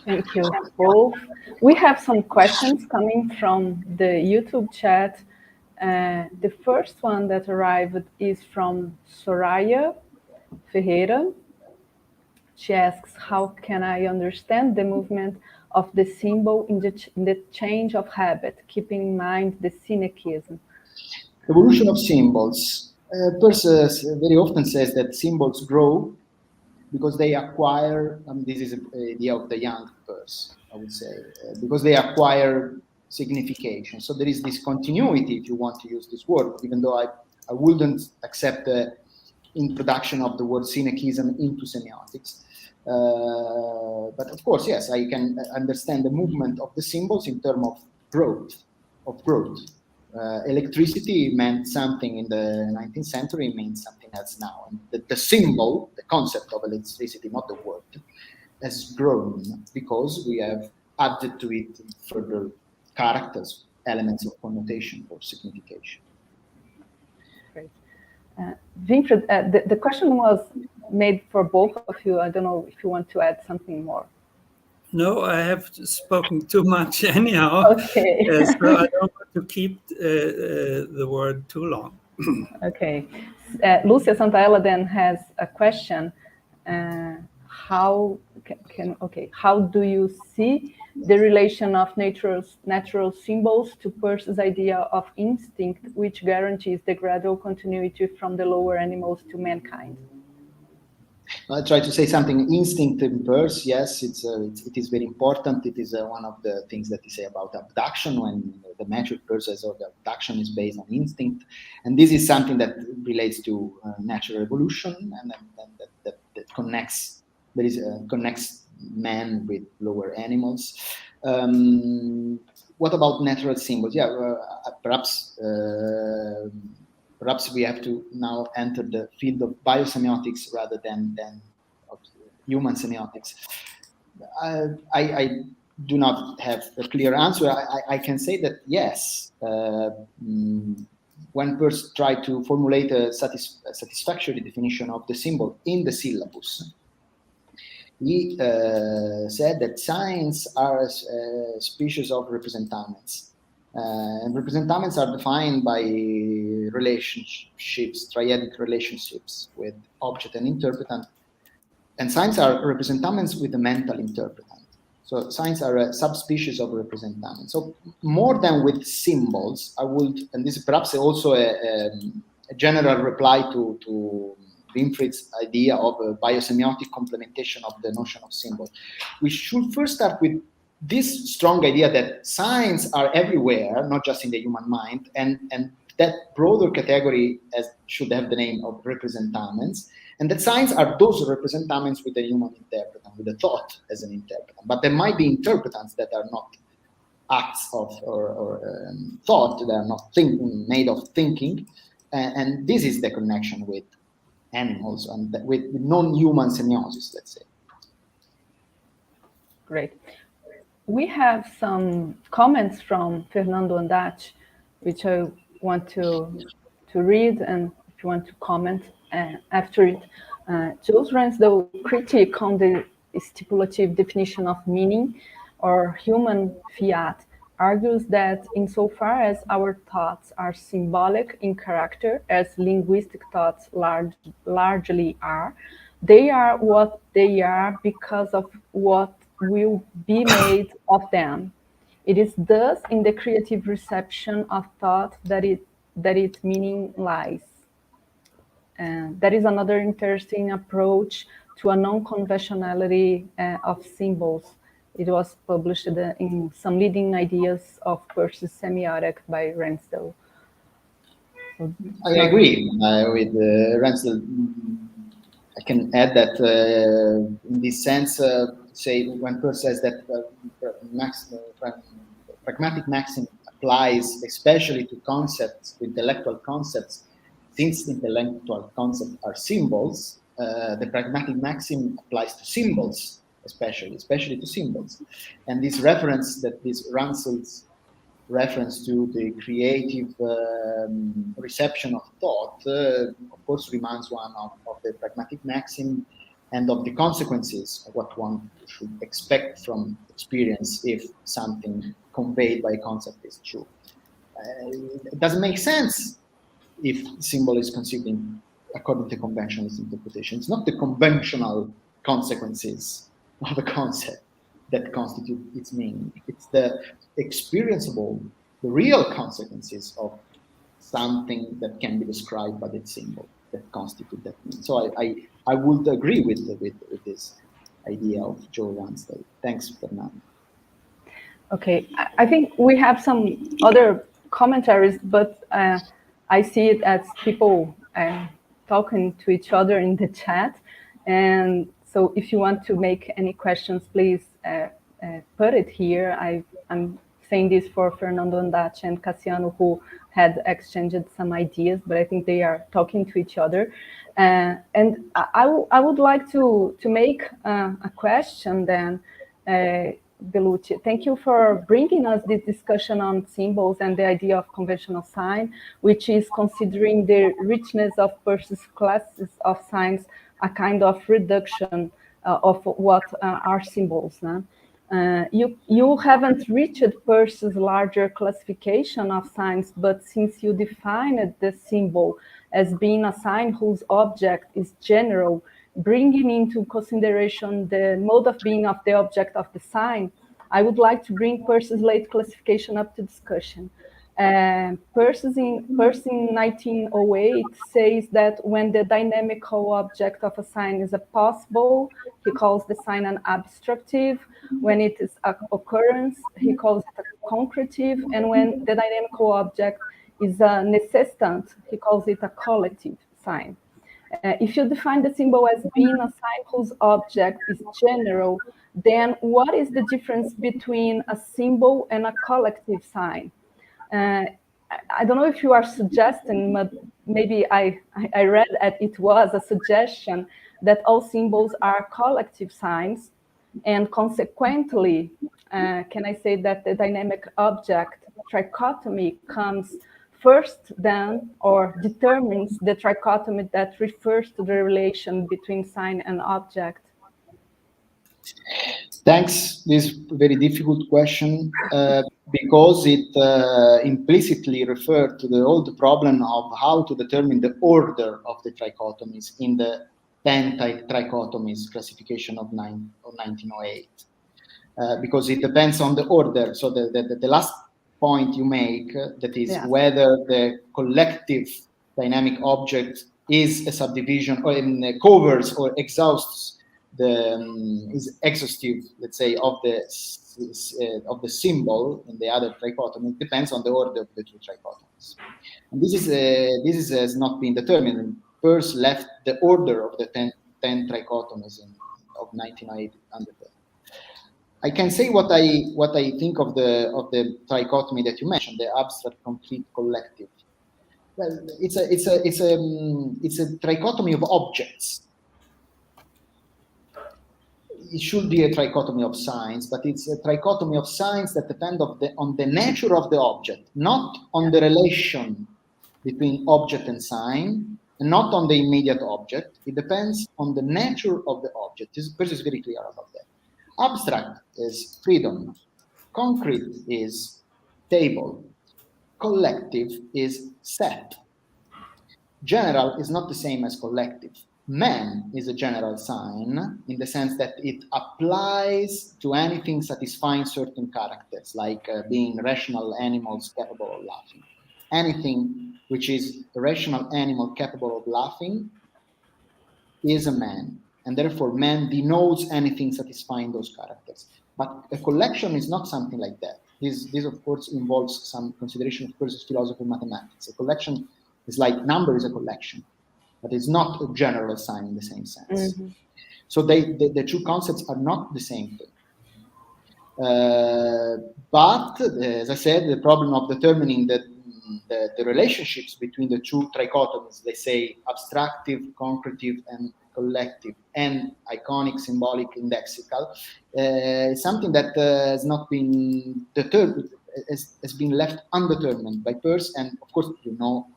Thank you both. We have some questions coming from the YouTube chat. The first one that arrived is from Soraya Ferreira. She asks, how can I understand the movement of the symbol in the change of habit, keeping in mind the syncretism? Evolution of symbols. Peirce very often says that symbols grow because they acquire, this is an idea of the young Peirce, I would say, because they acquire signification. So there is this continuity, if you want to use this word, even though I wouldn't accept the introduction of the word syncretism into semiotics. But of course, yes, I can understand the movement of the symbols in terms of growth. Electricity meant something in the 19th century, it means something else now. And the symbol, the concept of electricity, not the word, has grown because we have added to it further characters, elements of connotation or signification. Great. Winfried, the question was made for both of you. I don't know if you want to add something more. No, I have spoken too much anyhow. Okay. So I don't want to keep the word too long. Okay. Lucia Santaella then has a question. How do you see the relation of natural symbols to Peirce's idea of instinct, which guarantees the gradual continuity from the lower animals to mankind? I try to say something. Instinct in Peirce, yes, it is very important. It is one of the things that you say about abduction, when the method Peirce of abduction is based on instinct, and this is something that relates to natural evolution, and that connects. Connects man with lower animals. What about natural symbols? Yeah, perhaps we have to now enter the field of biosemiotics rather than of human semiotics. I do not have a clear answer. I can say that yes, when Peirce tried to formulate a satisfactory definition of the symbol in the syllabus, he said that signs are a species of representaments. And representaments are defined by relationships, triadic relationships with object and interpretant. And signs are representaments with a mental interpretant. So signs are a subspecies of representaments. So more than with symbols, I would, and this is perhaps also a general reply to Winfried's idea of a biosemiotic complementation of the notion of symbol. We should first start with this strong idea that signs are everywhere, not just in the human mind, and that broader category should have the name of representaments, and that signs are those representaments with a human interpretant, with a thought as an interpretant. But there might be interpretants that are not acts of or thought, that are not made of thinking, and this is the connection with animals and with non-human semiosis, let's say. Great. We have some comments from Fernando Andati, which I want to read, and if you want to comment after it. Jules Ransdell's critique on the stipulative definition of meaning or human fiat argues that insofar as our thoughts are symbolic in character, as linguistic thoughts largely are, they are what they are because of what will be made of them. It is thus in the creative reception of thought that its meaning lies. And that is another interesting approach to a non-conventionality of symbols. It was published in Some Leading Ideas of Peirce's Semiotic by Ransdell. So, I agree with Ransdell. I can add that in this sense, say when Peirce says that pragmatic maxim applies especially to concepts, to intellectual concepts, since intellectual concepts are symbols, the pragmatic maxim applies to symbols, especially to symbols. And this Ransdell's reference to the creative reception of thought, of course, reminds one of the pragmatic maxim and of the consequences of what one should expect from experience if something conveyed by a concept is true. It doesn't make sense if symbol is conceived according to conventionalist interpretation. It's not the conventional consequences of a concept that constitute its meaning. It's the experienceable, the real consequences of something that can be described by that symbol that constitute that meaning. So I would agree with this idea of Joe Ransdale. Thanks, Fernando. Okay, I think we have some other commentaries, but I see it as people talking to each other in the chat. And so if you want to make any questions, please put it here. I'm saying this for Fernando Andache and Cassiano, who had exchanged some ideas, but I think they are talking to each other. And I would like to make a question then, Bellucci. Thank you for bringing us this discussion on symbols and the idea of conventional sign, which is considering the richness of Peirce's classes of signs, a kind of reduction of what are symbols. Huh? You haven't reached Peirce's larger classification of signs, but since you defined the symbol as being a sign whose object is general, bringing into consideration the mode of being of the object of the sign, I would like to bring Peirce's late classification up to discussion. Peirce in 1908 says that when the dynamical object of a sign is a possible, he calls the sign an abstractive. When it is an occurrence, he calls it a concretive. And when the dynamical object is a necessitant, he calls it a collective sign. If you define the symbol as being a sign whose object is general, then what is the difference between a symbol and a collective sign? I don't know if you are suggesting, but maybe I read that it was a suggestion that all symbols are collective signs, and consequently, can I say that the dynamic object trichotomy comes first then, or determines the trichotomy that refers to the relation between sign and object? Thanks. This is a very difficult question because it implicitly referred to the old problem of how to determine the order of the trichotomies in the 10 trichotomies classification of 1908. Because it depends on the order. So the last point you make, that is whether the collective dynamic object is a subdivision or covers or exhausts is exhaustive, let's say, of the symbol in the other trichotomy. It depends on the order of the two trichotomies, and this has not been determined. Peirce left the order of the 10 trichotomies of 1908 under the. I can say what I think of the trichotomy that you mentioned, the abstract, concrete, collective. Well, it's a trichotomy of objects. It should be a trichotomy of signs, but it's a trichotomy of signs that depend on the nature of the object, not on the relation between object and sign, and not on the immediate object. It depends on the nature of the object. Peirce is very clear about that. Abstract is freedom. Concrete is table. Collective is set. General is not the same as collective. Man is a general sign in the sense that it applies to anything satisfying certain characters, like being rational animals capable of laughing. Anything which is a rational animal capable of laughing is a man, and therefore man denotes anything satisfying those characters. But a collection is not something like that. This of course involves some consideration of Peirce's philosophy of mathematics. A collection is like number is a collection, but it's not a general sign in the same sense. Mm-hmm. So the two concepts are not the same thing. But as I said, the problem of determining the relationships between the two trichotomies, let's say abstractive, concretive, and collective, and iconic, symbolic, indexical, is something that has not been determined, has been left undetermined by Peirce. And of course, you know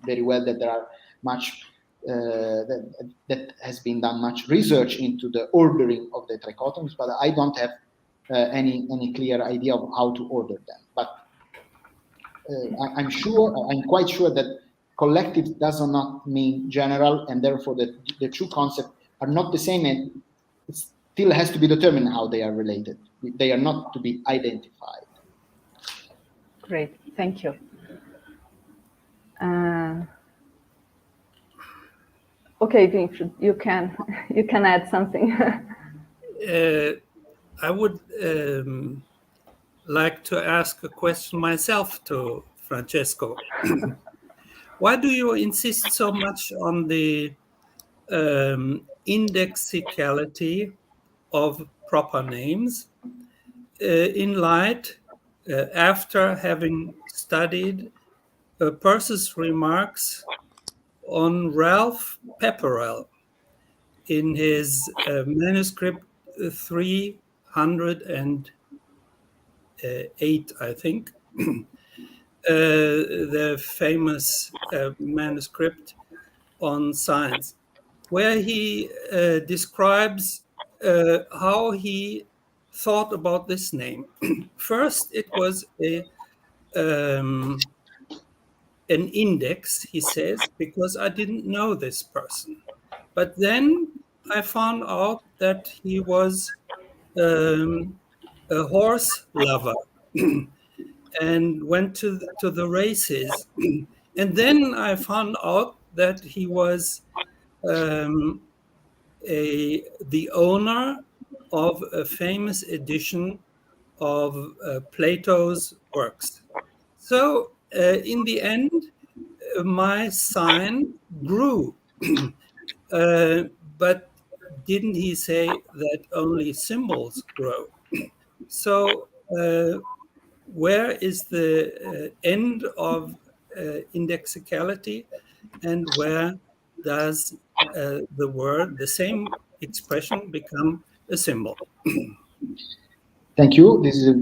very well that there are much that has been done much research into the ordering of the trichotomies, but I don't have any clear idea of how to order them. But I'm quite sure that collective does not mean general, and therefore the two concepts are not the same. And it still has to be determined how they are related. They are not to be identified. Great, thank you. Okay, Winfried, you can add something. I would like to ask a question myself to Francesco. Why do you insist so much on the indexicality of proper names in light, after having studied Peirce's remarks on Ralph Pepperell in his manuscript 308, I think, the famous manuscript on science, where he describes how he thought about this name. First, it was an index, he says, because I didn't know this person. But then I found out that he was a horse lover and went to the races. And then I found out that he was the owner of a famous edition of Plato's works. So in the end, my sign grew. But didn't he say that only symbols grow? So where is the end of indexicality, and where does the same expression become a symbol? Thank you. This is a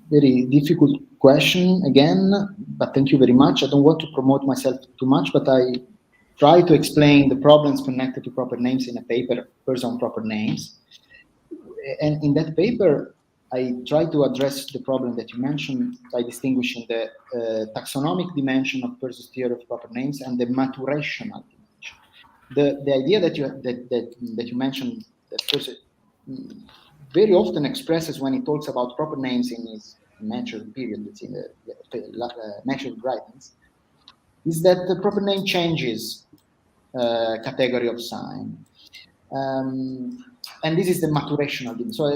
very difficult question again, but thank you very much. I don't want to promote myself too much, but I try to explain the problems connected to proper names in a paper, Peirce on Proper Names. And in that paper, I try to address the problem that you mentioned by distinguishing the taxonomic dimension of Peirce's theory of proper names and the maturational dimension. The idea that you mentioned, that Peirce very often expresses when he talks about proper names in his natural period, it's in the natural writings, is that the proper name changes category of sign. And this is the maturational dimension. So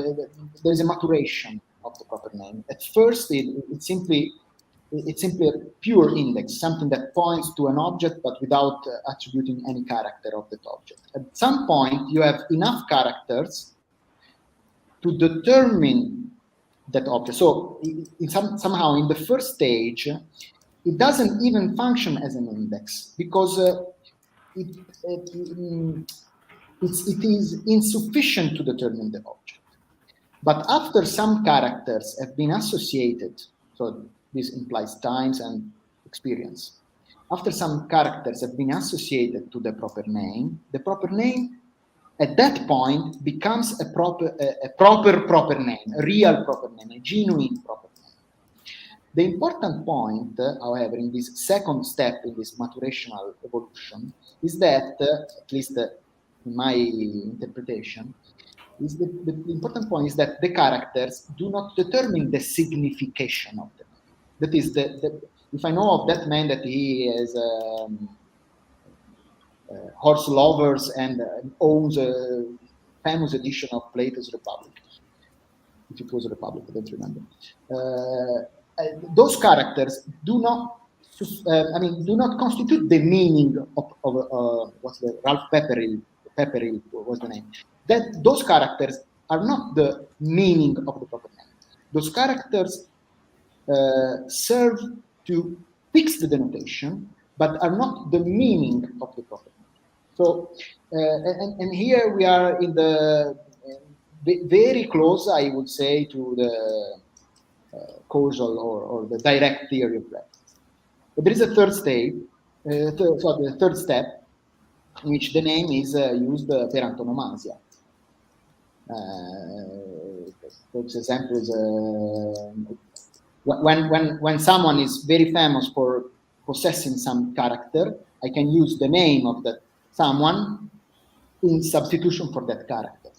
there is a maturation of the proper name. At first, it's simply a pure index, something that points to an object but without attributing any character of that object. At some point, you have enough characters to determine that object. So somehow in the first stage, it doesn't even function as an index because it is insufficient to determine the object. But after some characters have been associated, so this implies times and experience. After some characters have been associated to the proper name at that point becomes a proper name, a real proper name, a genuine proper name. The important point, however, in this second step in this maturational evolution is that, at least in my interpretation, is the important point is that the characters do not determine the signification of the name. That is, if I know of that man that he is horse lovers and owns a famous edition of Plato's Republic, if it was a republic, I don't remember. Those characters do not constitute the meaning of what's the Ralph Pepperell was the name. That those characters are not the meaning of the proper name. Those characters serve to fix the denotation, but are not the meaning of the proper name. So, and here we are in the very close, I would say, to the causal or the direct theory of reference. But there is a third stage, the third step, in which the name is used per antonomasia. For example, is when someone is very famous for possessing some character, I can use the name of that someone in substitution for that character.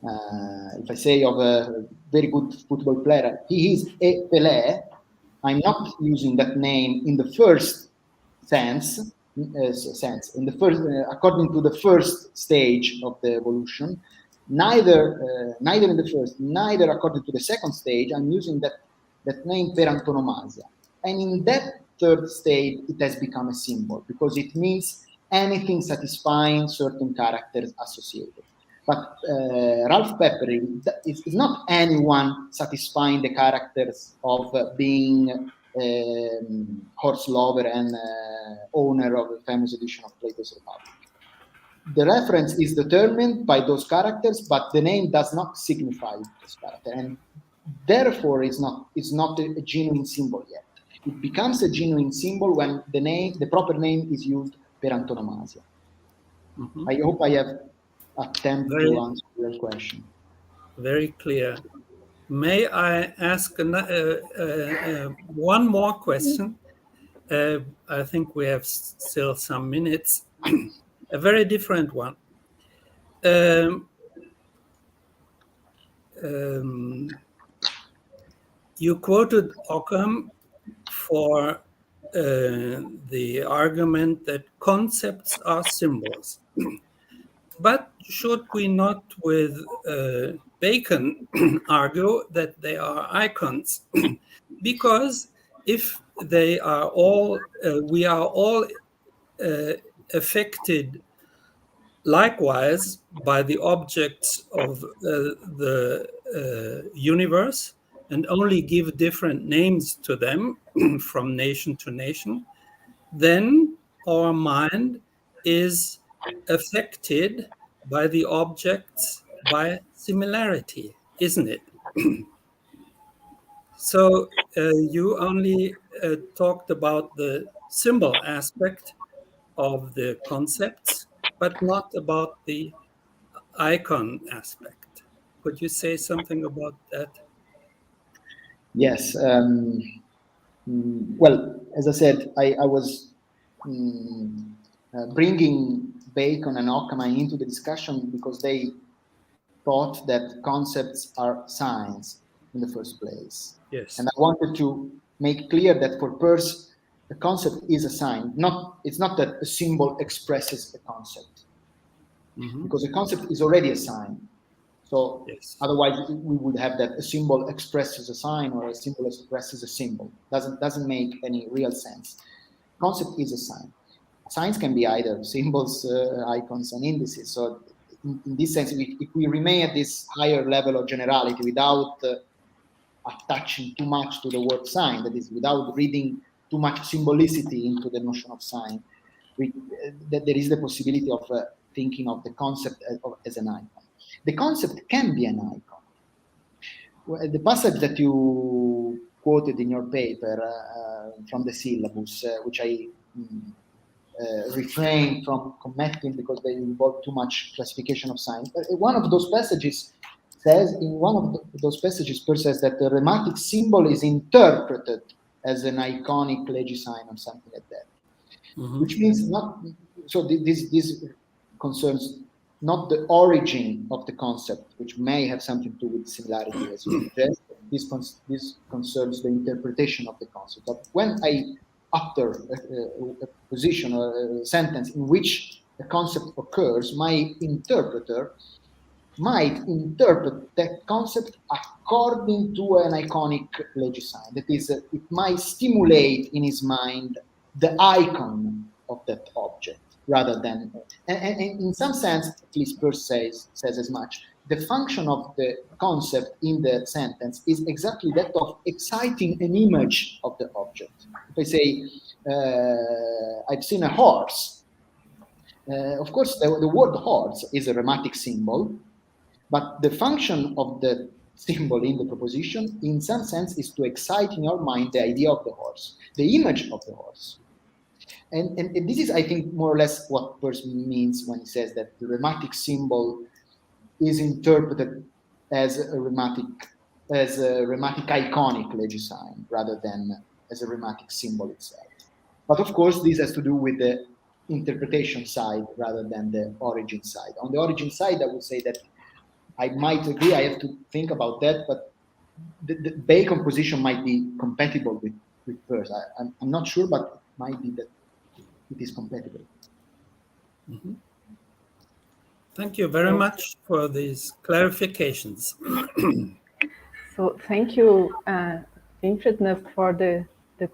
if I say of a very good football player, he is a Pelé, I'm not using that name in the first sense, in the first, according to the first stage of the evolution, neither in the first, neither according to the second stage, I'm using that name per antonomasia. And in that third stage, it has become a symbol because it means anything satisfying certain characters associated. But Ralph Peppering is not anyone satisfying the characters of being horse lover and owner of the famous edition of Plato's Republic. The reference is determined by those characters, but the name does not signify this character, and therefore is not a genuine symbol yet. It becomes a genuine symbol when the proper name is used per antonomasia. I hope I have attempted to answer your question. Very clear. May I ask one more question? I think we have still some minutes. A very different one. You quoted Ockham for the argument that concepts are symbols. But should we not, with Bacon, argue that they are icons? Because if they are all, we are all affected likewise by the objects of the universe and only give different names to them from nation to nation, then our mind is affected by the objects by similarity, isn't it? So you only talked about the symbol aspect of the concepts, but not about the icon aspect. Could you say something about that? Yes. Well, as I said, I was bringing Bacon and Ockham into the discussion because they thought that concepts are signs in the first place. Yes. And I wanted to make clear that for Peirce, the concept is a sign. It's not that a symbol expresses a concept, because a concept is already a sign. So otherwise, we would have that a symbol expresses a sign or a symbol expresses a symbol. Doesn't make any real sense. Concept is a sign. Signs can be either symbols, icons, and indices. So in this sense, if we remain at this higher level of generality without attaching too much to the word sign, that is, without reading too much symbolicity into the notion of sign, that there is the possibility of thinking of the concept as an icon. The concept can be an icon. The passage that you quoted in your paper from the syllabus, which I refrain from commenting because they involve too much classification of signs. One of those passages says, Peirce says that the rhematic symbol is interpreted as an iconic legisign or something like that, which means not. So this concerns not the origin of the concept, which may have something to do with similarity, as you suggest. This concerns the interpretation of the concept. But when I utter a position or a sentence in which the concept occurs, my interpreter might interpret that concept according to an iconic legisign. That is, it might stimulate in his mind the icon of that object, rather than, and in some sense, at least Peirce says as much, the function of the concept in the sentence is exactly that of exciting an image of the object. If I say, I've seen a horse, of course, the word horse is a rhematic symbol, but the function of the symbol in the proposition, in some sense, is to excite in your mind the idea of the horse, the image of the horse. And this is, I think, more or less what Peirce means when he says that the rhematic symbol is interpreted as a rhematic iconic legisign rather than as a rhematic symbol itself. But of course, this has to do with the interpretation side rather than the origin side. On the origin side, I would say that I might agree. I have to think about that, but the bay composition might be compatible with Peirce. I'm not sure, but it might be that it is compatible. Mm-hmm. Thank you very much for these clarifications. So thank you, Winfried, for the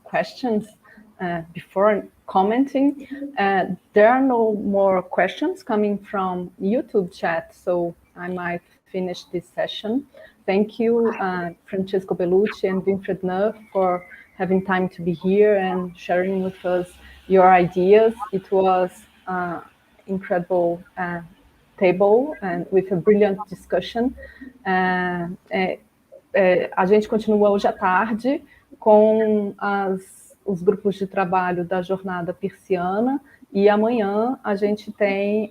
questions. Before commenting, there are no more questions coming from YouTube chat, so I might finish this session. Thank you, Francesco Bellucci and Winfried Nöth, for having time to be here and sharing with us your ideas. It was incredible table and with a brilliant discussion. A gente continua hoje à tarde com os grupos de trabalho da jornada peirceana, e amanhã a gente tem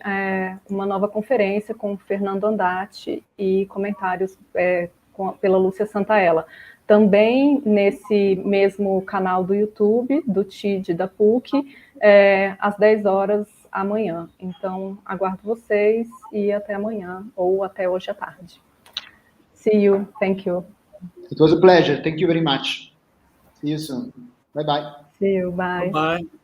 uma nova conferência com Fernando Andati e comentários pela Lúcia Santaella. Também nesse mesmo canal do YouTube, do TID da PUC, às 10 horas amanhã. Então, aguardo vocês e até amanhã, ou até hoje à tarde. See you. Thank you. It was a pleasure. Thank you very much. See you soon. Bye-bye. See you. Bye. Bye-bye.